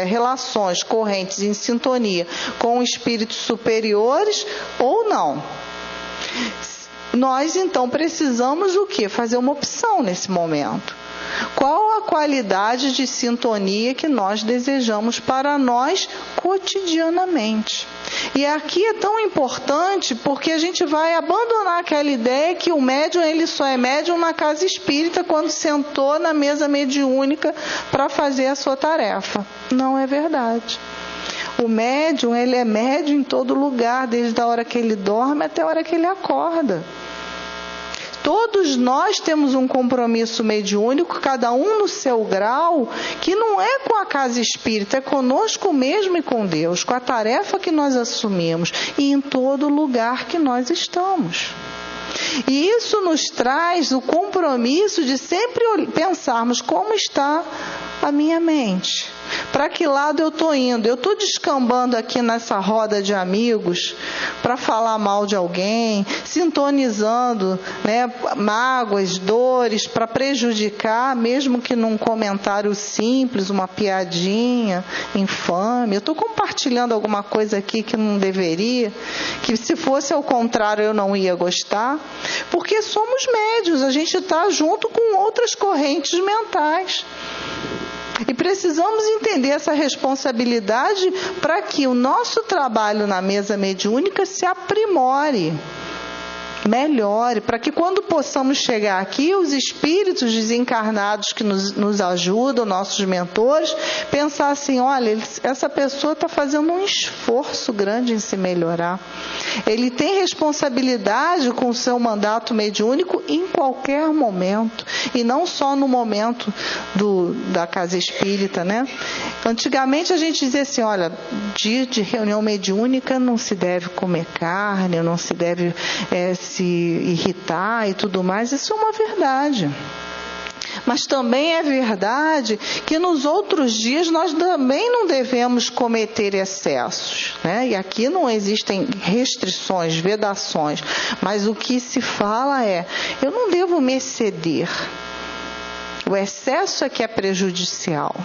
relações correntes em sintonia com espíritos superiores ou não. Nós então precisamos o quê? Fazer uma opção nesse momento. Qual a qualidade de sintonia que nós desejamos para nós cotidianamente? E aqui é tão importante porque a gente vai abandonar aquela ideia que o médium ele só é médium na casa espírita quando sentou na mesa mediúnica para fazer a sua tarefa. Não é verdade. O médium ele é médium em todo lugar, desde a hora que ele dorme até a hora que ele acorda. Todos nós temos um compromisso mediúnico, cada um no seu grau, que não é com a casa espírita, é conosco mesmo e com Deus, com a tarefa que nós assumimos e em todo lugar que nós estamos. E isso nos traz o compromisso de sempre pensarmos como está a minha mente. Para que lado eu estou indo? Eu estou descambando aqui nessa roda de amigos para falar mal de alguém, sintonizando, né, mágoas, dores, para prejudicar, mesmo que num comentário simples, uma piadinha infame. Eu estou compartilhando alguma coisa aqui que não deveria, que se fosse ao contrário eu não ia gostar, porque somos médiuns, a gente está junto com outras correntes mentais. E precisamos entender essa responsabilidade para que o nosso trabalho na mesa mediúnica se aprimore, melhore, para que quando possamos chegar aqui, os espíritos desencarnados que nos ajudam, nossos mentores, pensar assim, olha, essa pessoa está fazendo um esforço grande em se melhorar. Ele tem responsabilidade com o seu mandato mediúnico em qualquer momento, e não só no momento da casa espírita, né? Antigamente a gente dizia assim, olha, dia de reunião mediúnica não se deve comer carne, não se deve se irritar e tudo mais. Isso é uma verdade. Mas também é verdade que nos outros dias nós também não devemos cometer excessos, né? E aqui não existem restrições, vedações, mas o que se fala é, eu não devo me exceder. O excesso é que é prejudicial.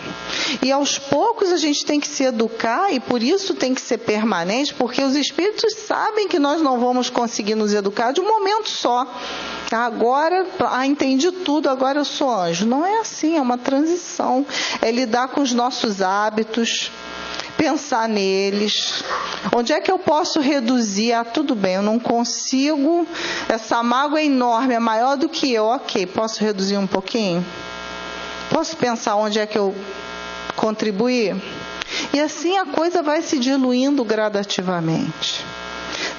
E aos poucos a gente tem que se educar, e por isso tem que ser permanente, porque os espíritos sabem que nós não vamos conseguir nos educar de um momento só. Agora, entendi tudo, agora eu sou anjo. Não é assim, é uma transição. É lidar com os nossos hábitos, pensar neles. Onde é que eu posso reduzir? Tudo bem, eu não consigo, essa mágoa é enorme, é maior do que eu. Ok, posso reduzir um pouquinho? Posso pensar onde é que eu contribuir? E assim a coisa vai se diluindo gradativamente.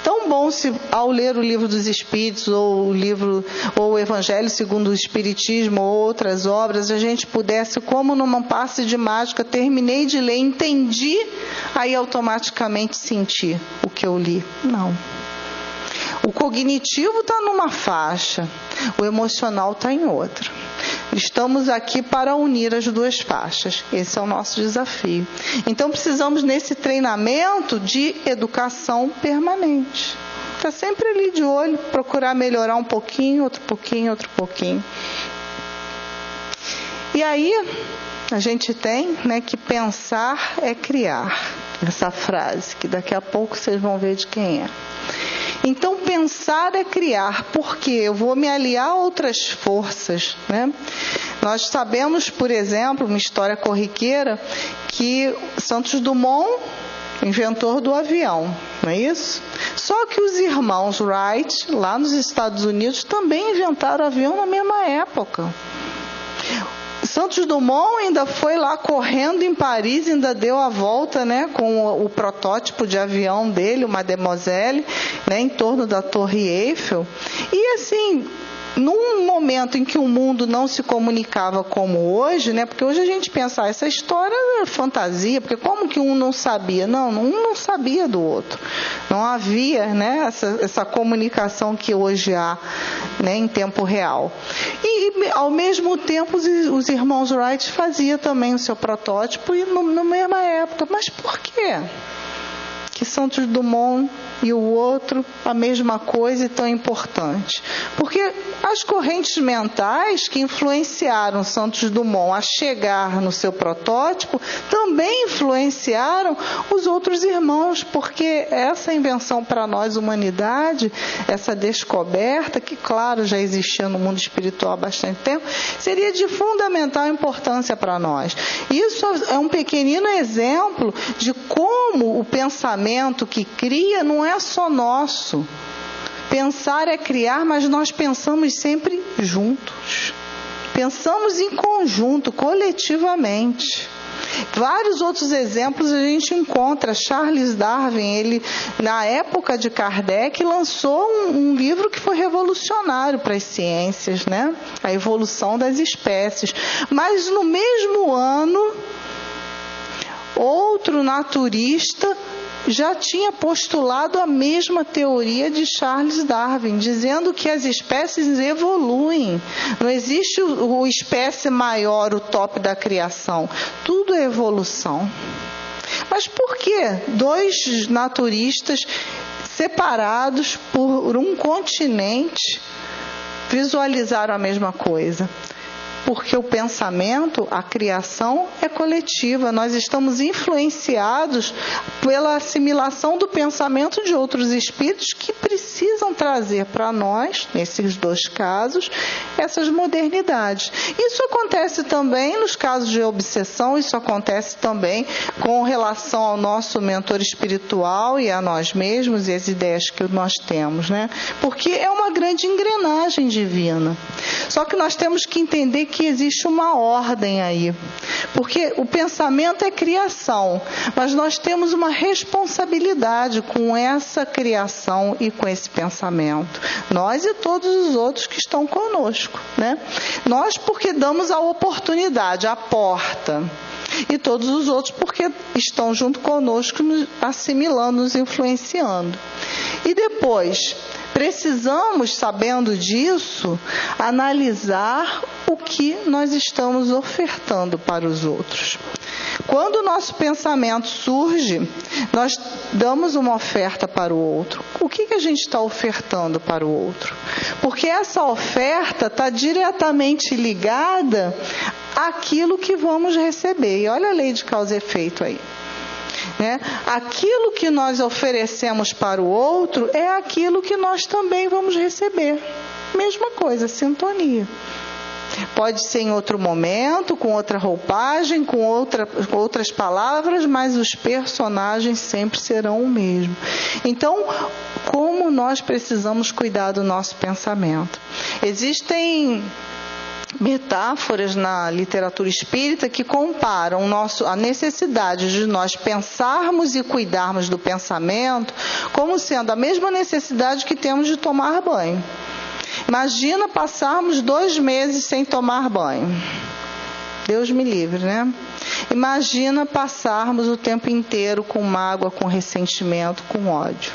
Tão bom se ao ler o Livro dos Espíritos ou o Evangelho segundo o Espiritismo ou outras obras, a gente pudesse, como num passe de mágica, terminei de ler, entendi, aí automaticamente senti o que eu li. Não. O cognitivo está numa faixa, o emocional está em outra. Estamos aqui para unir as duas faixas. Esse é o nosso desafio. Então precisamos nesse treinamento de educação permanente. Está sempre ali de olho, procurar melhorar um pouquinho, outro pouquinho, outro pouquinho. E aí, a gente tem, né, que pensar é criar. Essa frase, que daqui a pouco vocês vão ver de quem é. Então, pensar é criar, porque eu vou me aliar a outras forças, né? Nós sabemos, por exemplo, uma história corriqueira, que Santos Dumont, inventor do avião, não é isso? Só que os irmãos Wright, lá nos Estados Unidos, também inventaram o avião na mesma época. Santos Dumont ainda foi lá correndo em Paris, ainda deu a volta, né, com o protótipo de avião dele, o Mademoiselle, né, em torno da Torre Eiffel. E assim, num momento em que o mundo não se comunicava como hoje, né, porque hoje a gente pensa, essa história é fantasia, porque como que um não sabia? Não, um não sabia do outro. Não havia, né, essa comunicação que hoje há, né, em tempo real. E, ao mesmo tempo, os irmãos Wright faziam também o seu protótipo e na mesma época. Mas por quê? Que Santos Dumont e o outro, a mesma coisa e tão importante. Porque as correntes mentais que influenciaram Santos Dumont a chegar no seu protótipo também influenciaram os outros irmãos, porque essa invenção para nós, humanidade, essa descoberta, que claro já existia no mundo espiritual há bastante tempo, seria de fundamental importância para nós. Isso é um pequenino exemplo de como o pensamento que cria não é só nosso. Pensar é criar, mas nós pensamos sempre juntos. Pensamos em conjunto, coletivamente. Vários outros exemplos a gente encontra. Charles Darwin, ele, na época de Kardec, lançou um livro que foi revolucionário para as ciências, né? A evolução das espécies. Mas no mesmo ano, outro naturista já tinha postulado a mesma teoria de Charles Darwin, dizendo que as espécies evoluem. Não existe o espécie maior, o top da criação. Tudo é evolução. Mas por que dois naturistas separados por um continente visualizaram a mesma coisa? Porque o pensamento, a criação é coletiva. Nós estamos influenciados pela assimilação do pensamento de outros espíritos que precisam trazer para nós, nesses dois casos, essas modernidades. Isso acontece também nos casos de obsessão, isso acontece também com relação ao nosso mentor espiritual e a nós mesmos e as ideias que nós temos, né? Porque é uma grande engrenagem divina. Só que nós temos que entender que existe uma ordem aí. Porque o pensamento é criação, mas nós temos uma responsabilidade com essa criação e com esse pensamento. Nós e todos os outros que estão conosco, né? Nós porque damos a oportunidade, a porta. E todos os outros porque estão junto conosco, nos assimilando, nos influenciando. E depois, precisamos, sabendo disso, analisar o que nós estamos ofertando para os outros. Quando o nosso pensamento surge, nós damos uma oferta para o outro. O que a gente está ofertando para o outro? Porque essa oferta está diretamente ligada àquilo que vamos receber. E olha a lei de causa e efeito aí. Né? Aquilo que nós oferecemos para o outro é aquilo que nós também vamos receber. Mesma coisa, sintonia. Pode ser em outro momento, com outra roupagem, com outras palavras, mas os personagens sempre serão o mesmo. Então, como nós precisamos cuidar do nosso pensamento? Existem metáforas na literatura espírita que comparam a necessidade de nós pensarmos e cuidarmos do pensamento como sendo a mesma necessidade que temos de tomar banho. Imagina passarmos 2 meses sem tomar banho. Deus me livre, né? Imagina passarmos o tempo inteiro com mágoa, com ressentimento, com ódio.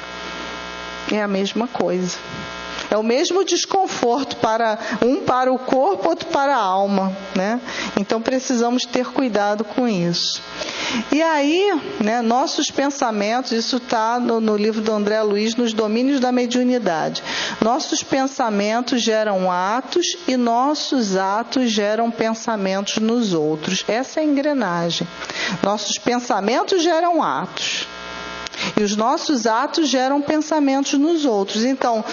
É a mesma coisa. É o mesmo desconforto para o corpo, outro para a alma, né? Então precisamos ter cuidado com isso. E aí, né, nossos pensamentos, isso está no livro do André Luiz, Nos Domínios da Mediunidade. Nossos pensamentos geram atos e nossos atos geram pensamentos nos outros. Essa é a engrenagem. Nossos pensamentos geram atos. E os nossos atos geram pensamentos nos outros. Então,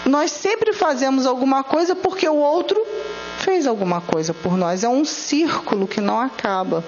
nós sempre fazemos alguma coisa porque o outro fez alguma coisa por nós. É um círculo que não acaba.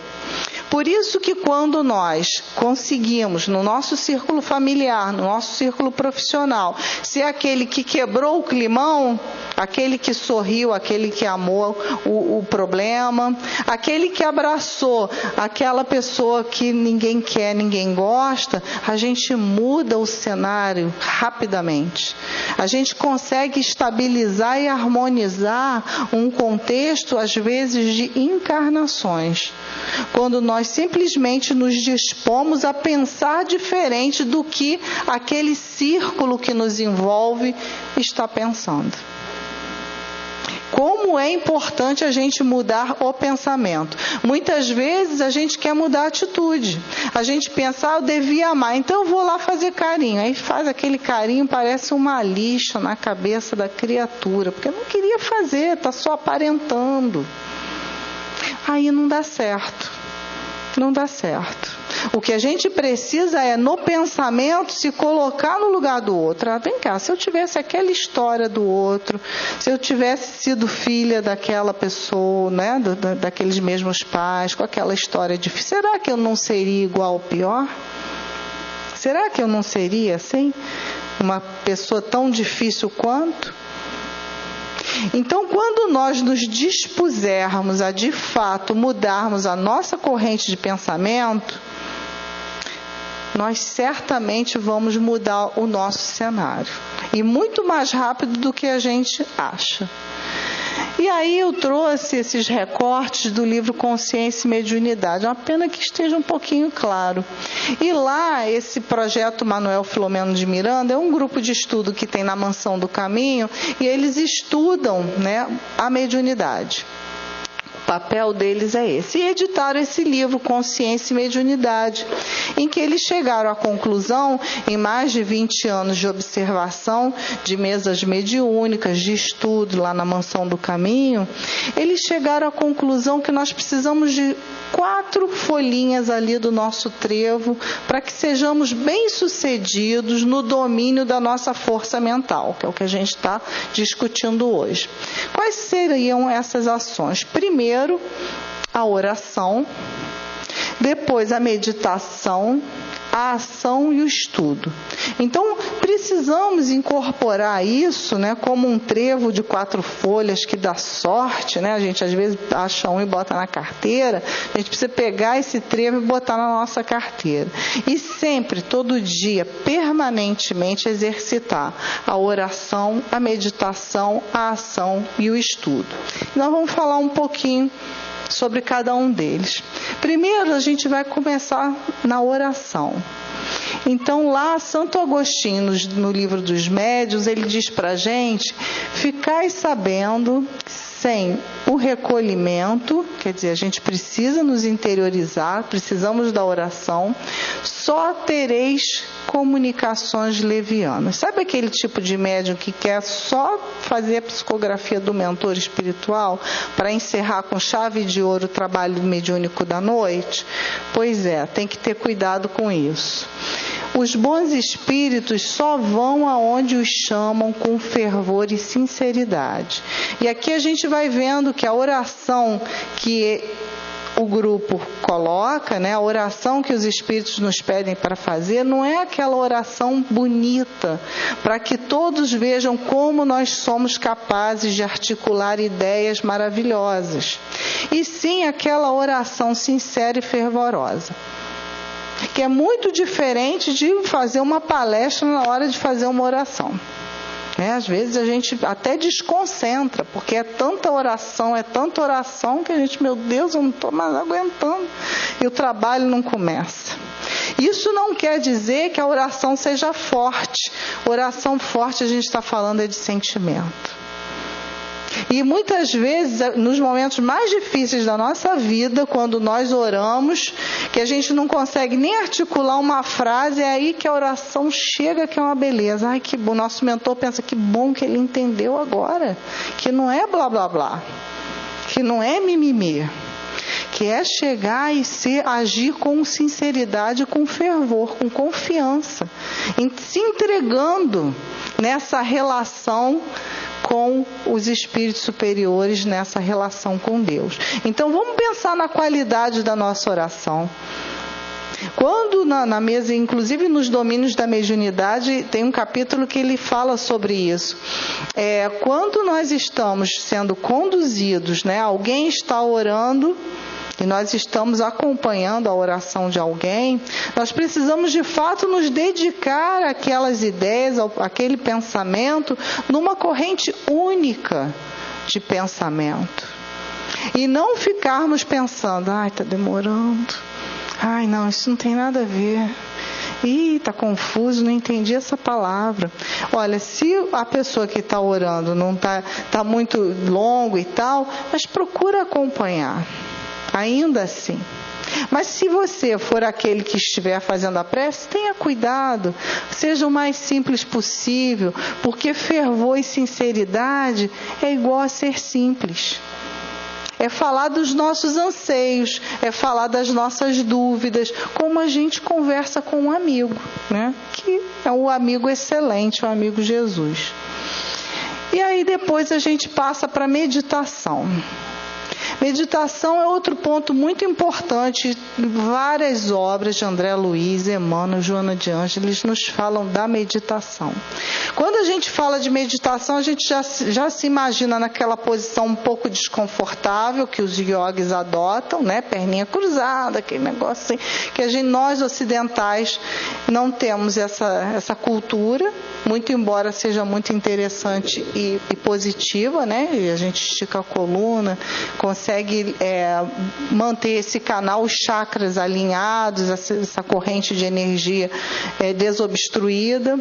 Por isso que quando nós conseguimos, no nosso círculo familiar, no nosso círculo profissional, ser aquele que quebrou o climão, aquele que sorriu, aquele que amou o problema, aquele que abraçou aquela pessoa que ninguém quer, ninguém gosta, a gente muda o cenário rapidamente. A gente consegue estabilizar e harmonizar um contexto, às vezes, de encarnações. Quando nós simplesmente nos dispomos a pensar diferente do que aquele círculo que nos envolve está pensando. Como é importante a gente mudar o pensamento. Muitas vezes a gente quer mudar a atitude. A gente pensa, eu devia amar, então eu vou lá fazer carinho. Aí faz aquele carinho, parece uma lixa na cabeça da criatura, porque não queria fazer, está só aparentando. Aí não dá certo. Não dá certo. O que a gente precisa é, no pensamento, se colocar no lugar do outro. Vem cá, se eu tivesse aquela história do outro, se eu tivesse sido filha daquela pessoa, né, daqueles mesmos pais, com aquela história difícil, será que eu não seria igual ou pior? Será que eu não seria, assim, uma pessoa tão difícil quanto? Então, quando nós nos dispusermos a, de fato, mudarmos a nossa corrente de pensamento, nós certamente vamos mudar o nosso cenário. E muito mais rápido do que a gente acha. E aí eu trouxe esses recortes do livro Consciência e Mediunidade. É uma pena que esteja um pouquinho claro. E lá, esse projeto Manuel Filomeno de Miranda é um grupo de estudo que tem na Mansão do Caminho, e eles estudam, né, a mediunidade. O papel deles é esse. E editaram esse livro, Consciência e Mediunidade, em que eles chegaram à conclusão, em mais de 20 anos de observação, de mesas mediúnicas, de estudo lá na Mansão do Caminho, eles chegaram à conclusão que nós precisamos de 4 folhinhas ali do nosso trevo para que sejamos bem-sucedidos no domínio da nossa força mental, que é o que a gente está discutindo hoje. Quais seriam essas ações? Primeiro, a oração, depois a meditação, a ação e o estudo. Então, precisamos incorporar isso, né, como um trevo de 4 folhas que dá sorte, né? A gente às vezes acha um e bota na carteira. A gente precisa pegar esse trevo e botar na nossa carteira. E sempre, todo dia, permanentemente exercitar a oração, a meditação, a ação e o estudo. Nós vamos falar um pouquinho sobre cada um deles. Primeiro, a gente vai começar na oração. Então, lá, Santo Agostinho, no livro dos Médiuns, ele diz para a gente: ficai sabendo, sem o recolhimento, quer dizer, a gente precisa nos interiorizar, precisamos da oração, só tereis comunicações levianas. Sabe aquele tipo de médium que quer só fazer a psicografia do mentor espiritual para encerrar com chave de ouro o trabalho mediúnico da noite? Pois é, tem que ter cuidado com isso. Os bons espíritos só vão aonde os chamam com fervor e sinceridade. E aqui a gente vai vendo que a oração que o grupo coloca, né, a oração que os espíritos nos pedem para fazer, não é aquela oração bonita, para que todos vejam como nós somos capazes de articular ideias maravilhosas. E sim aquela oração sincera e fervorosa, que é muito diferente de fazer uma palestra na hora de fazer uma oração. Às vezes a gente até desconcentra, porque é tanta oração que a gente, meu Deus, eu não estou mais aguentando. E o trabalho não começa. Isso não quer dizer que a oração seja forte. Oração forte, a gente está falando de sentimento. E muitas vezes, nos momentos mais difíceis da nossa vida, quando nós oramos, que a gente não consegue nem articular uma frase, é aí que a oração chega, que é uma beleza. Ai, que bom. Nosso mentor pensa, que bom que ele entendeu agora, que não é blá blá blá, que não é mimimi, que é chegar e agir com sinceridade, com fervor, com confiança, se entregando nessa relação com os espíritos superiores, nessa relação com Deus. Então vamos pensar na qualidade da nossa oração. Quando na mesa, inclusive nos domínios da mediunidade, tem um capítulo que ele fala sobre isso. Quando nós estamos sendo conduzidos, alguém está orando, e nós estamos acompanhando a oração de alguém, nós precisamos de fato nos dedicar àquelas ideias, àquele pensamento, numa corrente única de pensamento. E não ficarmos pensando, está demorando, não, isso não tem nada a ver. Está confuso, não entendi essa palavra. Olha, se a pessoa que está orando não está muito longo e tal, mas procura acompanhar. Ainda assim. Mas se você for aquele que estiver fazendo a prece, tenha cuidado, seja o mais simples possível, porque fervor e sinceridade é igual a ser simples. É falar dos nossos anseios, é falar das nossas dúvidas, como a gente conversa com um amigo, que é um amigo excelente, o amigo Jesus. E aí depois a gente passa para a meditação. Meditação é outro ponto muito importante. Várias obras de André Luiz, Emmanuel, Joana de Ângeles nos falam da meditação. Quando a gente fala de meditação, a gente já se imagina naquela posição um pouco desconfortável que os yogis adotam, perninha cruzada, aquele negócio assim, que nós ocidentais não temos essa cultura, muito embora seja muito interessante e positiva, e a gente estica a coluna, consegue manter esse canal, os chakras alinhados, essa corrente de energia desobstruída.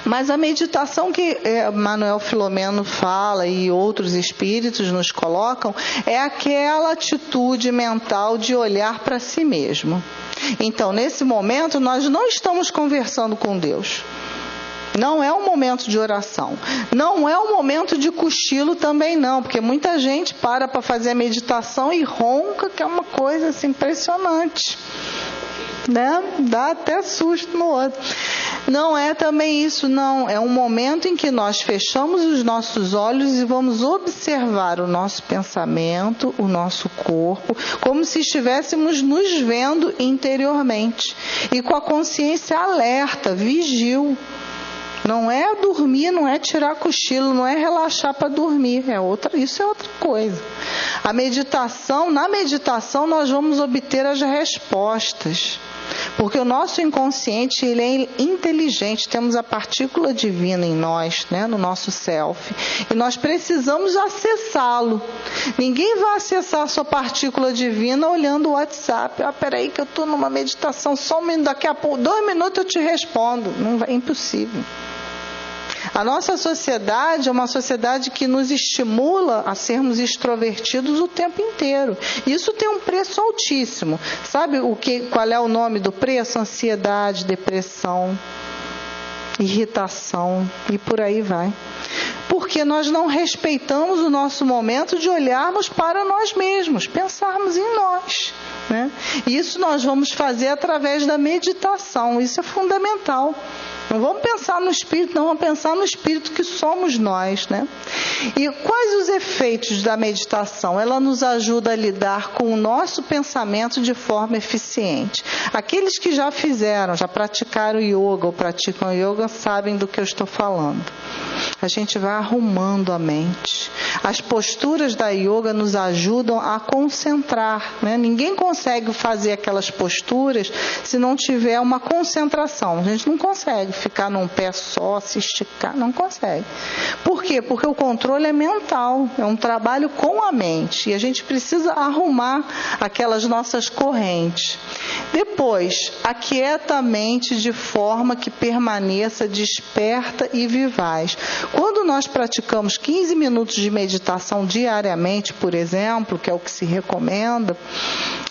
Mas a meditação que Manuel Filomeno fala e outros espíritos nos colocam é aquela atitude mental de olhar para si mesmo. Então, nesse momento, nós não estamos conversando com Deus. Não é um momento de oração. Não é um momento de cochilo também não, porque muita gente para fazer a meditação e ronca, que é uma coisa assim, impressionante. Dá até susto no outro. Não é também isso, não. É um momento em que nós fechamos os nossos olhos e vamos observar o nosso pensamento, o nosso corpo, como se estivéssemos nos vendo interiormente. E com a consciência alerta, vigil. Não é dormir, não é tirar cochilo, não é relaxar para dormir, isso é outra coisa. Na meditação nós vamos obter as respostas, porque o nosso inconsciente ele é inteligente, temos a partícula divina em nós, no nosso self, e nós precisamos acessá-lo. Ninguém vai acessar a sua partícula divina olhando o WhatsApp. Peraí que eu estou numa meditação, só um minuto, daqui a pouco, 2 minutos eu te respondo. É impossível. A nossa sociedade é uma sociedade que nos estimula a sermos extrovertidos o tempo inteiro. Isso tem um preço altíssimo. Sabe qual é o nome do preço? Ansiedade, depressão, irritação e por aí vai. Porque nós não respeitamos o nosso momento de olharmos para nós mesmos, pensarmos em nós. E isso nós vamos fazer através da meditação. Isso é fundamental. Não vamos pensar no espírito, não, vamos pensar no espírito que somos nós, E quais os efeitos da meditação? Ela nos ajuda a lidar com o nosso pensamento de forma eficiente. Aqueles que já praticaram yoga ou praticam yoga sabem do que eu estou falando. a gente vai arrumando a mente. As posturas da yoga nos ajudam a concentrar, né? Ninguém consegue fazer aquelas posturas se não tiver uma concentração. A gente não consegue ficar num pé só, se esticar, não consegue. Por quê? Porque o controle é mental, é um trabalho com a mente e a gente precisa arrumar aquelas nossas correntes. Depois, aquieta a mente de forma que permaneça desperta e vivaz. Quando nós praticamos 15 minutos de meditação diariamente, por exemplo, que é o que se recomenda,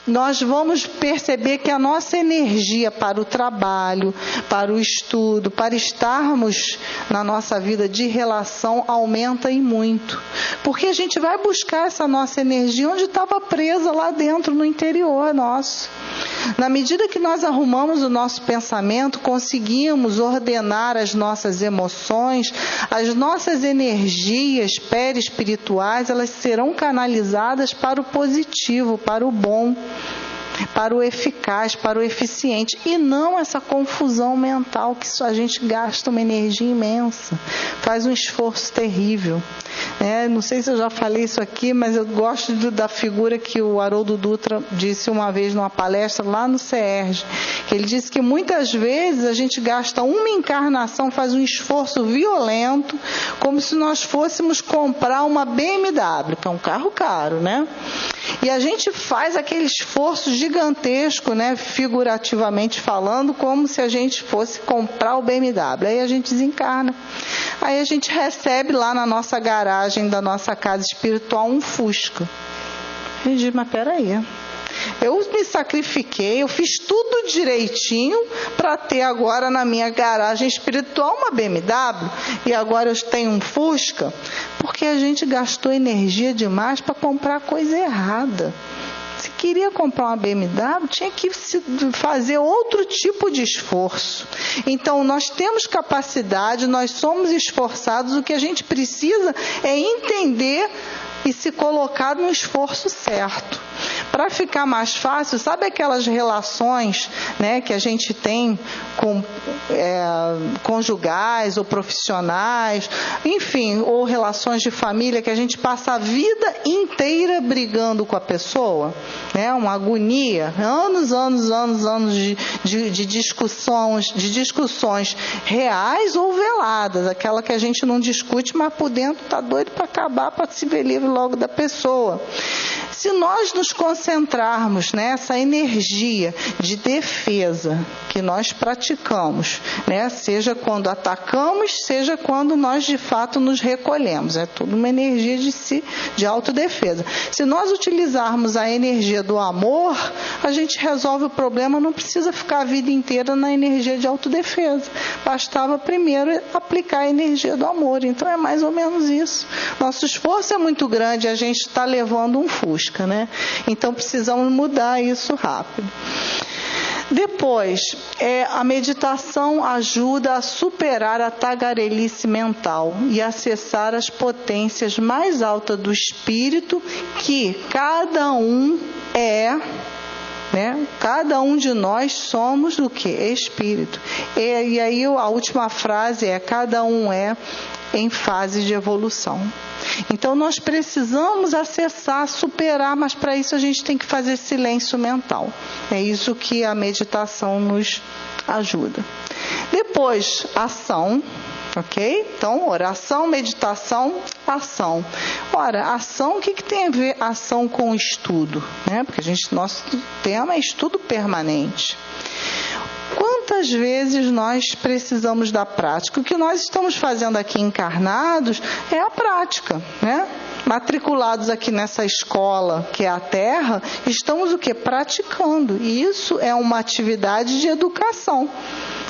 nós vamos perceber que a nossa energia para o trabalho, para o estudo, para estarmos na nossa vida de relação aumenta e muito. Porque a gente vai buscar essa nossa energia onde estava presa lá dentro, no interior nosso. Na medida que nós arrumamos o nosso pensamento, conseguimos ordenar as nossas emoções, as nossas energias perispirituais, elas serão canalizadas para o positivo, para o bom, para o eficaz, para o eficiente, e não essa confusão mental que a gente gasta uma energia imensa, faz um esforço terrível. Não sei se eu já falei isso aqui, mas eu gosto da figura que o Haroldo Dutra disse uma vez numa palestra lá no CERJ, que ele disse que muitas vezes a gente gasta uma encarnação, faz um esforço violento, como se nós fôssemos comprar uma BMW, que é um carro caro, né? E a gente faz aquele esforço gigantesco, né, figurativamente falando, como se a gente fosse comprar o BMW. Aí a gente desencarna. Aí a gente recebe lá na nossa garagem da nossa casa espiritual um Fusca. A gente diz, mas peraí, eu me sacrifiquei, eu fiz tudo direitinho para ter agora na minha garagem espiritual uma BMW e agora eu tenho um Fusca, porque a gente gastou energia demais para comprar coisa errada. Se queria comprar uma BMW, tinha que fazer outro tipo de esforço. Então, nós temos capacidade, nós somos esforçados, o que a gente precisa é entender e se colocar no esforço certo. Para ficar mais fácil, sabe aquelas relações, né, que a gente tem com conjugais ou profissionais, enfim, ou relações de família, que a gente passa a vida inteira brigando com a pessoa, né, uma agonia, anos de discussões reais ou veladas, aquela que a gente não discute, mas por dentro está doido para acabar, para se ver livre logo da pessoa. Se nós nos concentrarmos nessa energia de defesa que nós praticamos, né, seja quando atacamos, seja quando nós de fato nos recolhemos, é tudo uma energia de autodefesa. Se nós utilizarmos a energia do amor, a gente resolve o problema, não precisa ficar a vida inteira na energia de autodefesa. Bastava primeiro aplicar a energia do amor. Então é mais ou menos isso. Nosso esforço é muito grande, a gente está levando um Fusca, né? Então precisamos mudar isso rápido. Depois, a meditação ajuda a superar a tagarelice mental e acessar as potências mais altas do espírito, que cada um né? Cada um de nós somos o quê? Espírito. E aí a última frase é: cada um é em fase de evolução. Então nós precisamos acessar, superar, mas para isso a gente tem que fazer silêncio mental. É isso que a meditação nos ajuda. Depois, ação. Ok? Então, oração, meditação, ação. Ora, ação, o que tem a ver ação com estudo? Né? Porque nosso tema é estudo permanente. Quantas vezes nós precisamos da prática? O que nós estamos fazendo aqui encarnados é a prática, né? Matriculados aqui nessa escola que é a Terra, estamos o quê? Praticando. E isso é uma atividade de educação.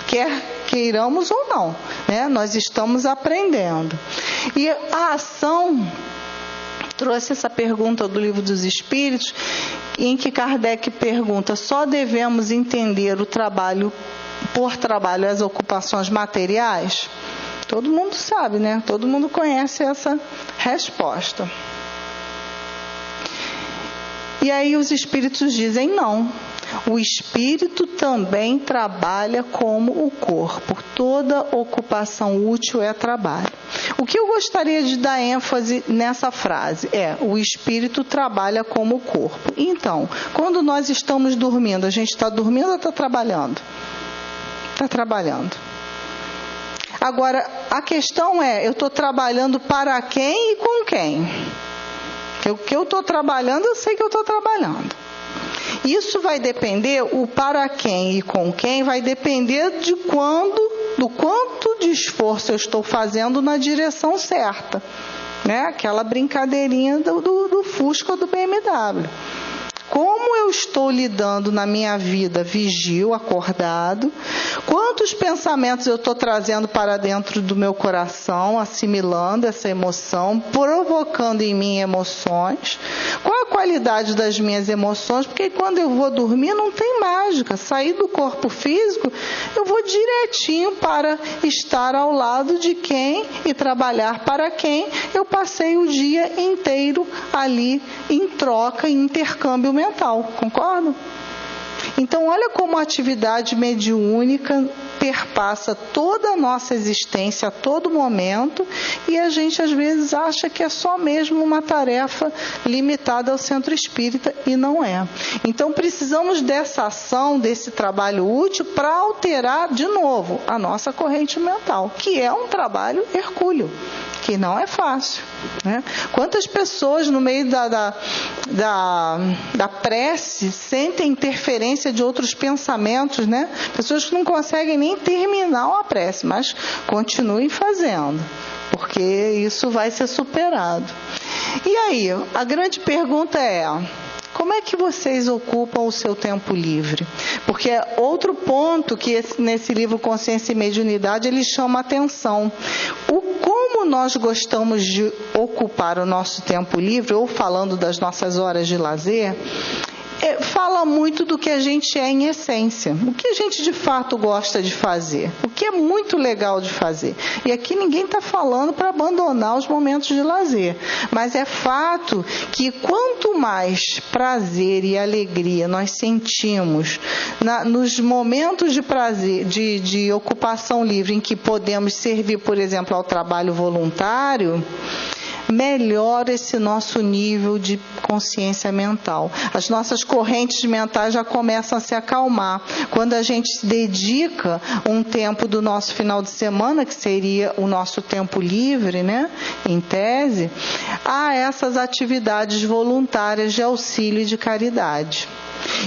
Quer queiramos ou não, né? Nós estamos aprendendo. E a ação trouxe essa pergunta do Livro dos Espíritos, em que Kardec pergunta: só devemos entender o trabalho por trabalho as ocupações materiais? Todo mundo sabe, né? Todo mundo conhece essa resposta. E aí os espíritos dizem não. O espírito também trabalha como o corpo. Toda ocupação útil é trabalho. O que eu gostaria de dar ênfase nessa frase é: o espírito trabalha como o corpo. Então, quando nós estamos dormindo, a gente está dormindo ou está trabalhando? Está trabalhando. Agora, a questão é, eu estou trabalhando para quem e com quem? O que eu estou trabalhando, eu sei que eu estou trabalhando. Isso vai depender, o para quem e com quem vai depender do quanto de esforço eu estou fazendo na direção certa. Né? Aquela brincadeirinha do Fusca ou do BMW. Como eu estou lidando na minha vida vigil, acordado? Quantos pensamentos eu estou trazendo para dentro do meu coração, assimilando essa emoção, provocando em mim emoções? Qual a qualidade das minhas emoções? Porque quando eu vou dormir não tem mágica. Sair do corpo físico, eu vou direitinho para estar ao lado de quem e trabalhar para quem eu passei o dia inteiro ali em troca, em intercâmbio mental, concordo? Então, olha como a atividade mediúnica perpassa toda a nossa existência a todo momento, e a gente às vezes acha que é só mesmo uma tarefa limitada ao centro espírita, e não é. Então, precisamos dessa ação, desse trabalho útil para alterar de novo a nossa corrente mental, que é um trabalho hercúleo, que não é fácil. Né? Quantas pessoas no meio da prece sentem interferência de outros pensamentos, né? Pessoas que não conseguem nem terminar uma prece, mas continuem fazendo, porque isso vai ser superado. E aí, a grande pergunta é: como é que vocês ocupam o seu tempo livre? Porque é outro ponto que nesse livro Consciência e Mediunidade ele chama a atenção. Como nós gostamos de ocupar o nosso tempo livre, ou falando das nossas horas de lazer, fala muito do que a gente é em essência. O que a gente de fato gosta de fazer. O que é muito legal de fazer. E aqui ninguém está falando para abandonar os momentos de lazer. Mas é fato que quanto mais prazer e alegria nós sentimos nos momentos de prazer, de ocupação livre, em que podemos servir, por exemplo, ao trabalho voluntário, melhora esse nosso nível de consciência mental. As nossas correntes mentais já começam a se acalmar. Quando a gente se dedica um tempo do nosso final de semana, que seria o nosso tempo livre, né, em tese, a essas atividades voluntárias de auxílio e de caridade.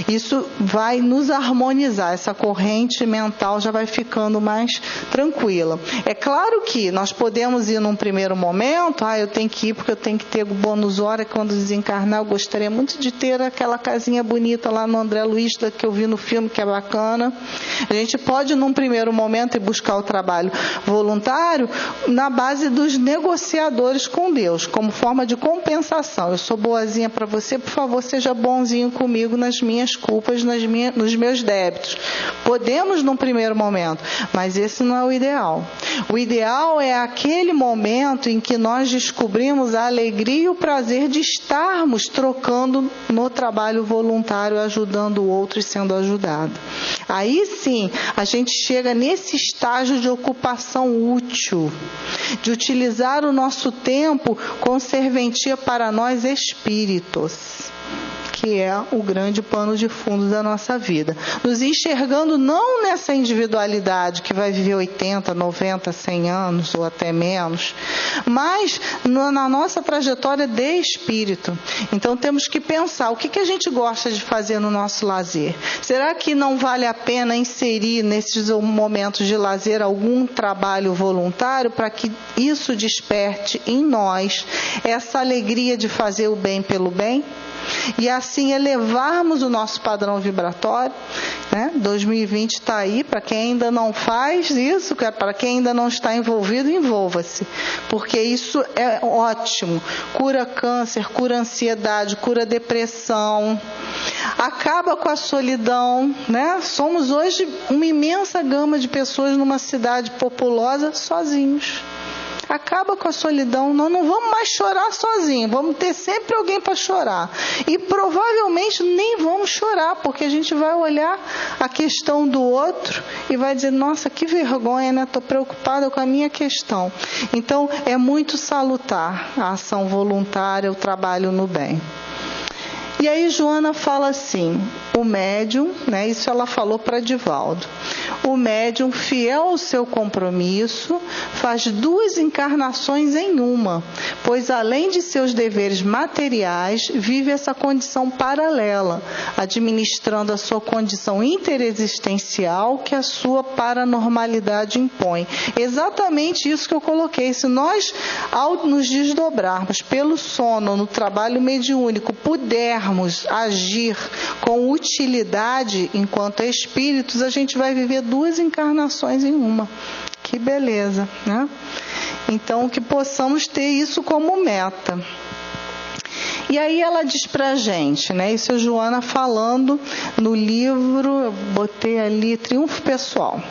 Isso vai nos harmonizar, essa corrente mental já vai ficando mais tranquila. É claro que nós podemos ir num primeiro momento, eu tenho que ir porque eu tenho que ter o bônus hora, quando desencarnar eu gostaria muito de ter aquela casinha bonita lá no André Luiz, que eu vi no filme, que é bacana. A gente pode num primeiro momento ir buscar o trabalho voluntário na base dos negociadores com Deus, como forma de compensação. Eu sou boazinha para você, por favor, seja bonzinho comigo nas minhas culpas, nos meus débitos. Podemos num primeiro momento, mas esse não é o ideal. O ideal é aquele momento em que nós descobrimos a alegria e o prazer de estarmos trocando no trabalho voluntário, ajudando o outro e sendo ajudado. Aí sim, a gente chega nesse estágio de ocupação útil, de utilizar o nosso tempo com serventia para nós espíritos, que é o grande pano de fundo da nossa vida. Nos enxergando não nessa individualidade que vai viver 80, 90, 100 anos ou até menos, mas na nossa trajetória de espírito. Então temos que pensar o que a gente gosta de fazer no nosso lazer. Será que não vale a pena inserir nesses momentos de lazer algum trabalho voluntário para que isso desperte em nós essa alegria de fazer o bem pelo bem? E assim elevarmos o nosso padrão vibratório, né? 2020 está aí, para quem ainda não faz isso, para quem ainda não está envolvido, envolva-se, porque isso é ótimo, cura câncer, cura ansiedade, cura depressão, acaba com a solidão, né? Somos hoje uma imensa gama de pessoas numa cidade populosa sozinhos. Acaba com a solidão. Nós não vamos mais chorar sozinhos, vamos ter sempre alguém para chorar. E provavelmente nem vamos chorar, porque a gente vai olhar a questão do outro e vai dizer, nossa, que vergonha, né? Estou preocupada com a minha questão. Então, é muito salutar a ação voluntária, o trabalho no bem. E aí Joana fala assim, o médium, né, isso ela falou para Divaldo, o médium, fiel ao seu compromisso, faz 2 encarnações em uma, pois além de seus deveres materiais, vive essa condição paralela, administrando a sua condição interexistencial que a sua paranormalidade impõe. Exatamente isso que eu coloquei. Se nós, ao nos desdobrarmos pelo sono, no trabalho mediúnico, pudermos agir com utilidade enquanto espíritos, a gente vai viver 2 encarnações em uma. Que beleza, né? Então, que possamos ter isso como meta. E aí ela diz pra gente, né? Isso é Joana falando no livro, eu botei ali, Triunfo Pessoal.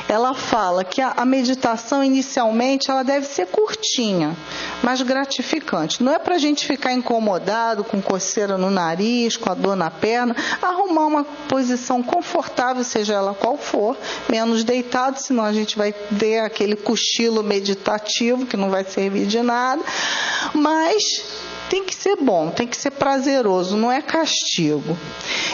Ela fala que a meditação, inicialmente, ela deve ser curtinha, mas gratificante. Não é para a gente ficar incomodado, com coceira no nariz, com a dor na perna. Arrumar uma posição confortável, seja ela qual for, menos deitado, senão a gente vai ter aquele cochilo meditativo, que não vai servir de nada. Mas tem que ser bom, tem que ser prazeroso, não é castigo.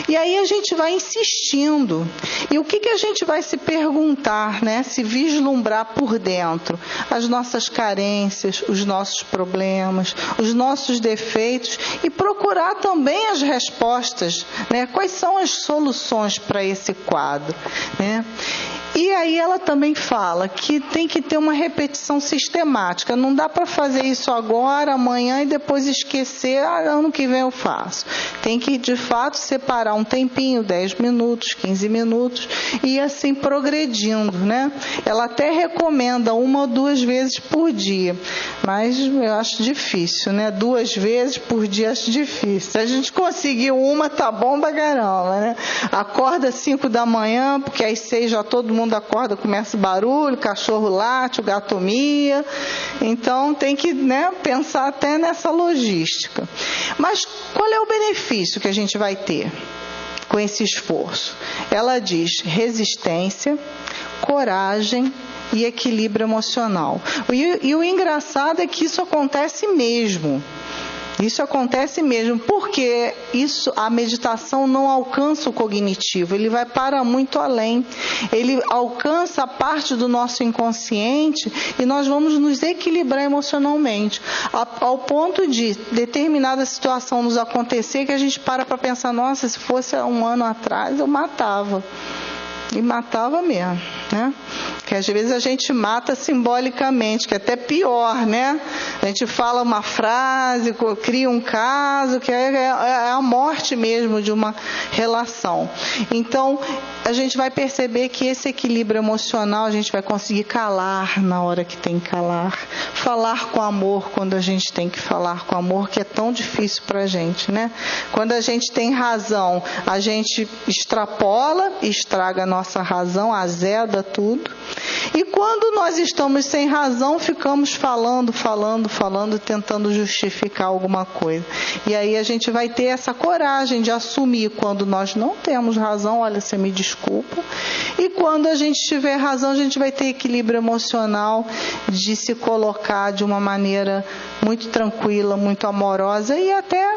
E aí a gente vai insistindo. E o que a gente vai se perguntar, né? Se vislumbrar por dentro as nossas carências, os nossos problemas, os nossos defeitos e procurar também as respostas, né? Quais são as soluções para esse quadro, né? E aí ela também fala que tem que ter uma repetição sistemática. Não dá para fazer isso agora, amanhã e depois esquecer, ano que vem eu faço. Tem que, de fato, separar um tempinho, 10 minutos, 15 minutos, e assim progredindo, né? Ela até recomenda 1 ou 2 vezes por dia, mas eu acho difícil, né? 2 vezes por dia acho difícil. Se a gente conseguir uma, tá bom pra caramba, né? Acorda às 5 da manhã, porque às 6 já todo mundo acorda, começa o barulho, o cachorro late, o gato mia. Então tem que, né, pensar até nessa logística. Mas qual é o benefício que a gente vai ter com esse esforço? Ela diz resistência, coragem e equilíbrio emocional. E o engraçado é que isso acontece mesmo. Isso acontece mesmo, porque a meditação não alcança o cognitivo, ele vai para muito além. Ele alcança a parte do nosso inconsciente e nós vamos nos equilibrar emocionalmente, ao ponto de determinada situação nos acontecer que a gente para pensar, nossa, se fosse 1 ano atrás eu matava. E matava mesmo, né? Que às vezes a gente mata simbolicamente, que é até pior, né? A gente fala uma frase, cria um caso, que é a morte mesmo de uma relação. Então, a gente vai perceber que esse equilíbrio emocional a gente vai conseguir calar na hora que tem que calar, falar com amor quando a gente tem que falar com amor, que é tão difícil para a gente, né? Quando a gente tem razão, a gente extrapola e estraga a nossa razão, azeda tudo. E quando nós estamos sem razão, ficamos falando, tentando justificar alguma coisa. E aí a gente vai ter essa coragem de assumir quando nós não temos razão, olha, você me desculpa. E quando a gente tiver razão, a gente vai ter equilíbrio emocional de se colocar de uma maneira muito tranquila, muito amorosa e até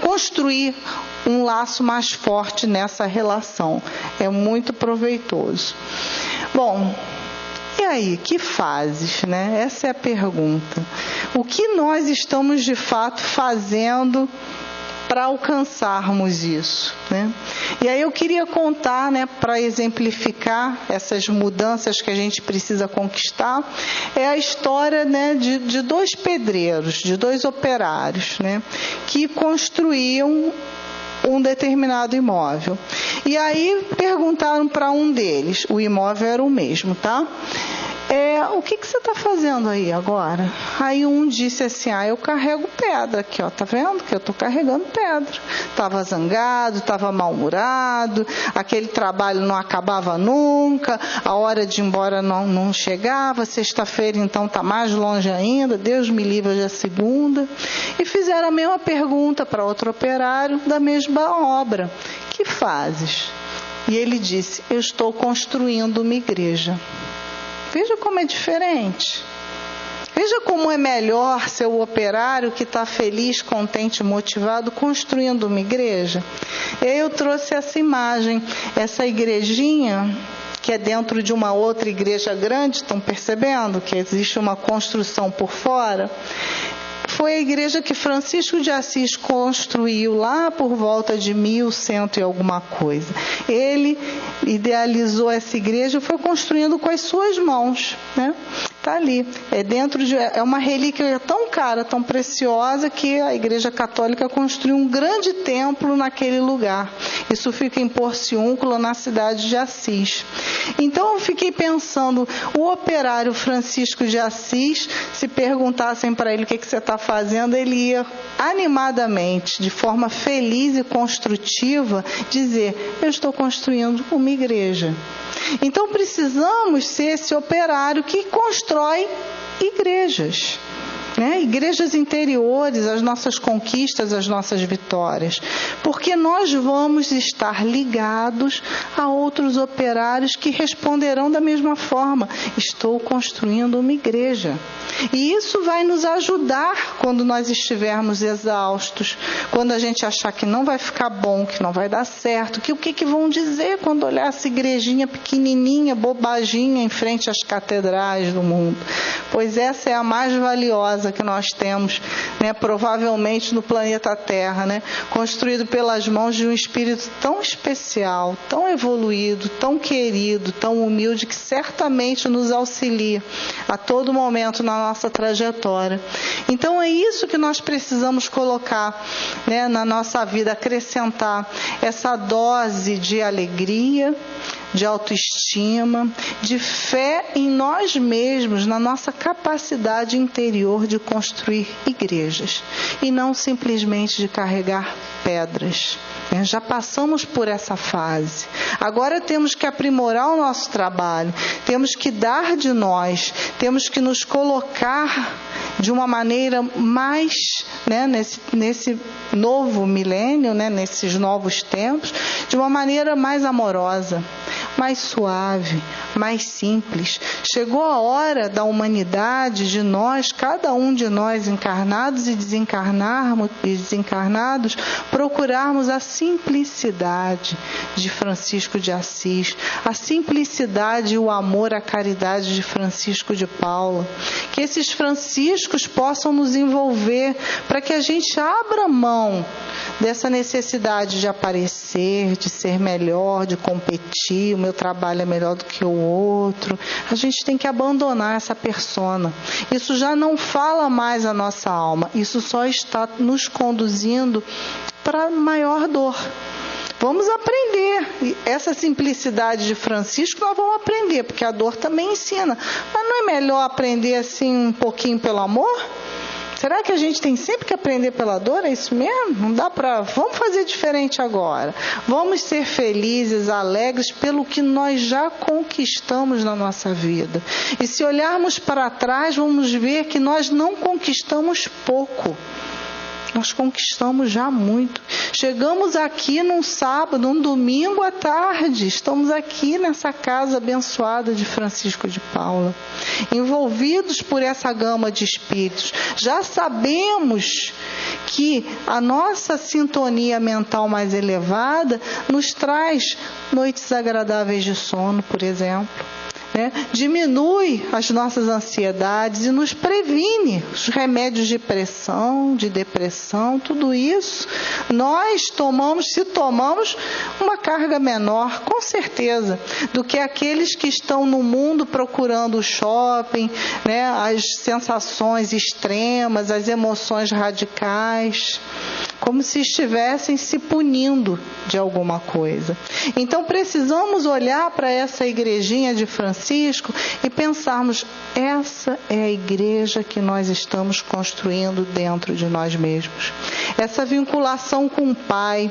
construir um laço mais forte nessa relação. É muito proveitoso. Bom, e aí, que fazes, né? Essa é a pergunta. O que nós estamos de fato fazendo para alcançarmos isso, né? E aí eu queria contar, né, para exemplificar essas mudanças que a gente precisa conquistar, é a história, né, de 2 pedreiros, de 2 operários, né, que construíam um determinado imóvel. E aí perguntaram para um deles, o imóvel era o mesmo, tá? o que você está fazendo aí agora? Aí um disse assim, eu carrego pedra aqui, ó, tá vendo que eu estou carregando pedra. Estava zangado, estava mal-humorado, aquele trabalho não acabava nunca, a hora de ir embora não chegava, sexta-feira então está mais longe ainda, Deus me livre, hoje é segunda. E fizeram a mesma pergunta para outro operário da mesma obra. Que fazes? E ele disse, eu estou construindo uma igreja. Veja como é diferente. Veja como é melhor ser o operário que está feliz, contente, motivado, construindo uma igreja. Eu trouxe essa imagem, essa igrejinha que é dentro de uma outra igreja grande, estão percebendo que existe uma construção por fora? Foi a igreja que Francisco de Assis construiu lá por volta de 1100 e alguma coisa. Ele idealizou essa igreja e foi construindo com as suas mãos, né? Está ali. É uma relíquia tão cara, tão preciosa, que a Igreja Católica construiu um grande templo naquele lugar. Isso fica em Porciúncula, na cidade de Assis. Então eu fiquei pensando, o operário Francisco de Assis, se perguntassem para ele o que você está fazendo, ele ia animadamente, de forma feliz e construtiva, dizer, eu estou construindo uma igreja. Então precisamos ser esse operário que constrói igrejas, né? Igrejas interiores, as nossas conquistas, as nossas vitórias, porque nós vamos estar ligados a outros operários que responderão da mesma forma, estou construindo uma igreja. E isso vai nos ajudar quando nós estivermos exaustos, quando a gente achar que não vai ficar bom, que não vai dar certo, que o que vão dizer quando olhar essa igrejinha pequenininha, bobaginha, em frente às catedrais do mundo. Pois essa é a mais valiosa que nós temos, né, provavelmente no planeta Terra, né, construído pelas mãos de um espírito tão especial, tão evoluído, tão querido, tão humilde, que certamente nos auxilia a todo momento na nossa trajetória. Então é isso que nós precisamos colocar, né, na nossa vida, acrescentar essa dose de alegria, de autoestima, de fé em nós mesmos, na nossa capacidade interior de construir igrejas e não simplesmente de carregar pedras. Já passamos por essa fase. Agora temos que aprimorar o nosso trabalho, temos que dar de nós, temos que nos colocar de uma maneira mais, né, nesse novo milênio, né, nesses novos tempos, de uma maneira mais amorosa, mais suave, mais simples. Chegou a hora da humanidade, de nós, cada um de nós, encarnados e desencarnados, procurarmos a simplicidade de Francisco de Assis, a simplicidade e o amor à caridade de Francisco de Paula. Que esses franciscos possam nos envolver para que a gente abra mão dessa necessidade de aparecer, de ser melhor, de competir, o meu trabalho é melhor do que o outro. A gente tem que abandonar essa persona. Isso já não fala mais a nossa alma, isso só está nos conduzindo para maior dor. Vamos aprender. Essa simplicidade de Francisco nós vamos aprender, porque a dor também ensina. Mas não é melhor aprender assim um pouquinho pelo amor? Será que a gente tem sempre que aprender pela dor? É isso mesmo? Não dá para... Vamos fazer diferente agora. Vamos ser felizes, alegres pelo que nós já conquistamos na nossa vida. E se olharmos para trás, vamos ver que nós não conquistamos pouco. Nós conquistamos já muito. Chegamos aqui num sábado, num domingo à tarde. Estamos aqui nessa casa abençoada de Francisco de Paula, envolvidos por essa gama de espíritos. Já sabemos que a nossa sintonia mental mais elevada nos traz noites agradáveis de sono, por exemplo. Diminui as nossas ansiedades e nos previne os remédios de pressão, de depressão, tudo isso nós tomamos, se tomamos, uma carga menor, com certeza, do que aqueles que estão no mundo procurando o shopping, as sensações extremas, as emoções radicais. como se estivessem se punindo de alguma coisa. Então precisamos olhar para essa igrejinha de Francisco e pensarmos, essa é a igreja que nós estamos construindo dentro de nós mesmos. Essa vinculação com o Pai.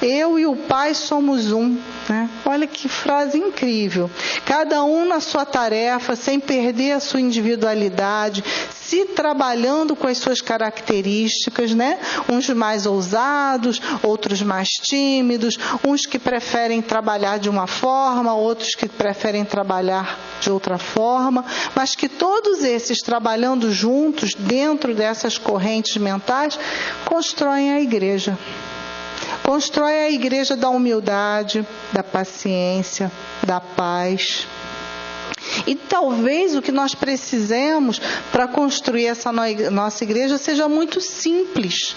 Eu e o Pai somos um. Né? Olha que frase incrível. Cada um na sua tarefa, sem perder a sua individualidade, se trabalhando com as suas características, né? Uns mais ousados, outros mais tímidos, uns que preferem trabalhar de uma forma, outros que preferem trabalhar de outra forma, mas que todos esses trabalhando juntos, dentro dessas correntes mentais, constroem a igreja. Constrói a igreja da humildade, da paciência, da paz. E talvez o que nós precisemos para construir essa nossa igreja seja muito simples.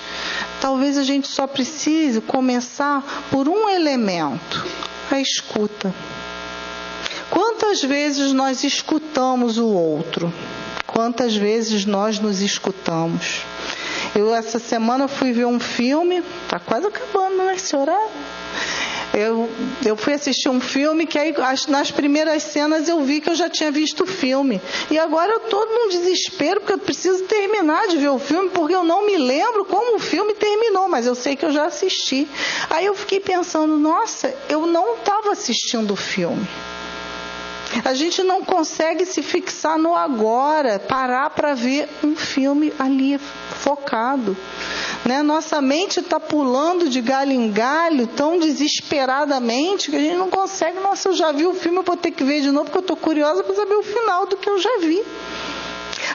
Talvez a gente só precise começar por um elemento, a escuta. Quantas vezes nós escutamos o outro? Quantas vezes nós nos escutamos? Essa semana fui ver um filme, está quase acabando, né, esse horário? Eu fui assistir um filme que aí, nas primeiras cenas eu vi que eu já tinha visto o filme. E agora eu estou num desespero porque eu preciso terminar de ver o filme porque eu não me lembro como o filme terminou, mas eu sei que eu já assisti. Aí eu fiquei pensando, nossa, eu não estava assistindo o filme. A gente não consegue se fixar no agora, parar para ver um filme ali focado. Né? Nossa mente está pulando de galho em galho tão desesperadamente que a gente não consegue. Nossa, eu já vi o filme, eu vou ter que ver de novo porque eu estou curiosa para saber o final do que eu já vi.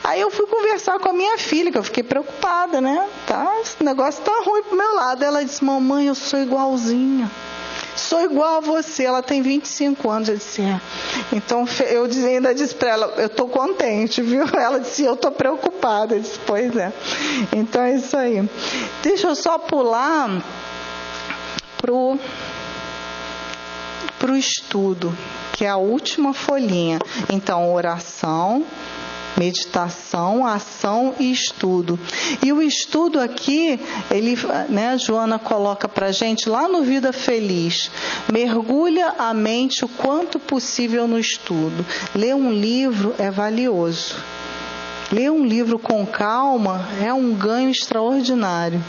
Aí eu fui conversar com a minha filha, que eu fiquei preocupada, né? Esse negócio está ruim pro meu lado. Ela disse, mamãe, eu sou igualzinha. Sou igual a você, ela tem 25 anos. Eu disse, Então eu ainda disse para ela, eu estou contente, viu? Ela disse, eu estou preocupada. Eu disse, pois é. Então é isso aí. Deixa eu só pular pro estudo, que é a última folhinha. Então, oração, meditação, ação e estudo. E o estudo aqui, a Joana coloca para a gente lá no Vida Feliz. Mergulha a mente o quanto possível no estudo. Ler um livro é valioso. Ler um livro com calma é um ganho extraordinário.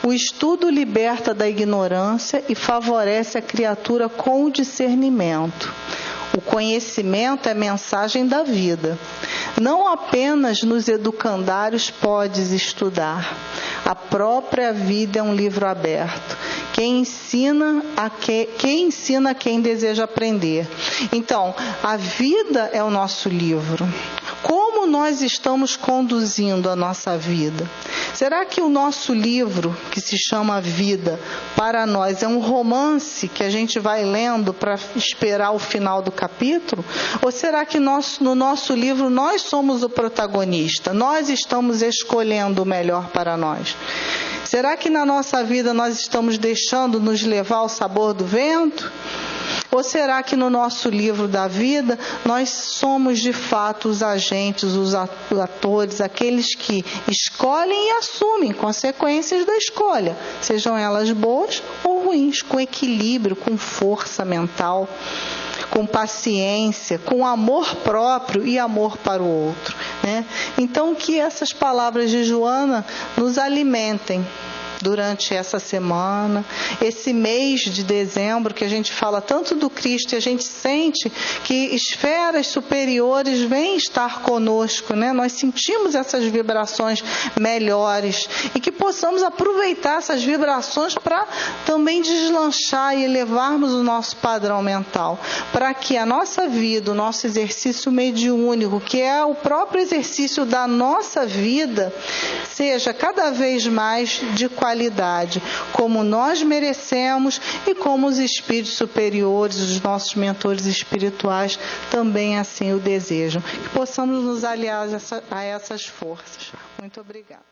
O estudo liberta da ignorância e favorece a criatura com o discernimento. O conhecimento é mensagem da vida. Não apenas nos educandários podes estudar. A própria vida é um livro aberto. Quem ensina a quem deseja aprender. Então, a vida é o nosso livro. Como nós estamos conduzindo a nossa vida? Será que o nosso livro, que se chama Vida, para nós é um romance que a gente vai lendo para esperar o final do capítulo? Ou será que no nosso livro nós somos o protagonista? Nós estamos escolhendo o melhor para nós? Será que na nossa vida nós estamos deixando nos levar ao sabor do vento? Ou será que no nosso livro da vida nós somos de fato os agentes, os atores, aqueles que escolhem e assumem consequências da escolha, sejam elas boas ou ruins, com equilíbrio, com força mental, com paciência, com amor próprio e amor para o outro, né? Então que essas palavras de Joana nos alimentem durante essa semana, esse mês de dezembro, que a gente fala tanto do Cristo e a gente sente que esferas superiores vêm estar conosco, né? Nós sentimos essas vibrações melhores e que possamos aproveitar essas vibrações para também deslanchar e elevarmos o nosso padrão mental, para que a nossa vida, o nosso exercício mediúnico, que é o próprio exercício da nossa vida, seja cada vez mais de qualidade, como nós merecemos e como os espíritos superiores, os nossos mentores espirituais também assim o desejam. Que possamos nos aliar a essas forças. Muito obrigada.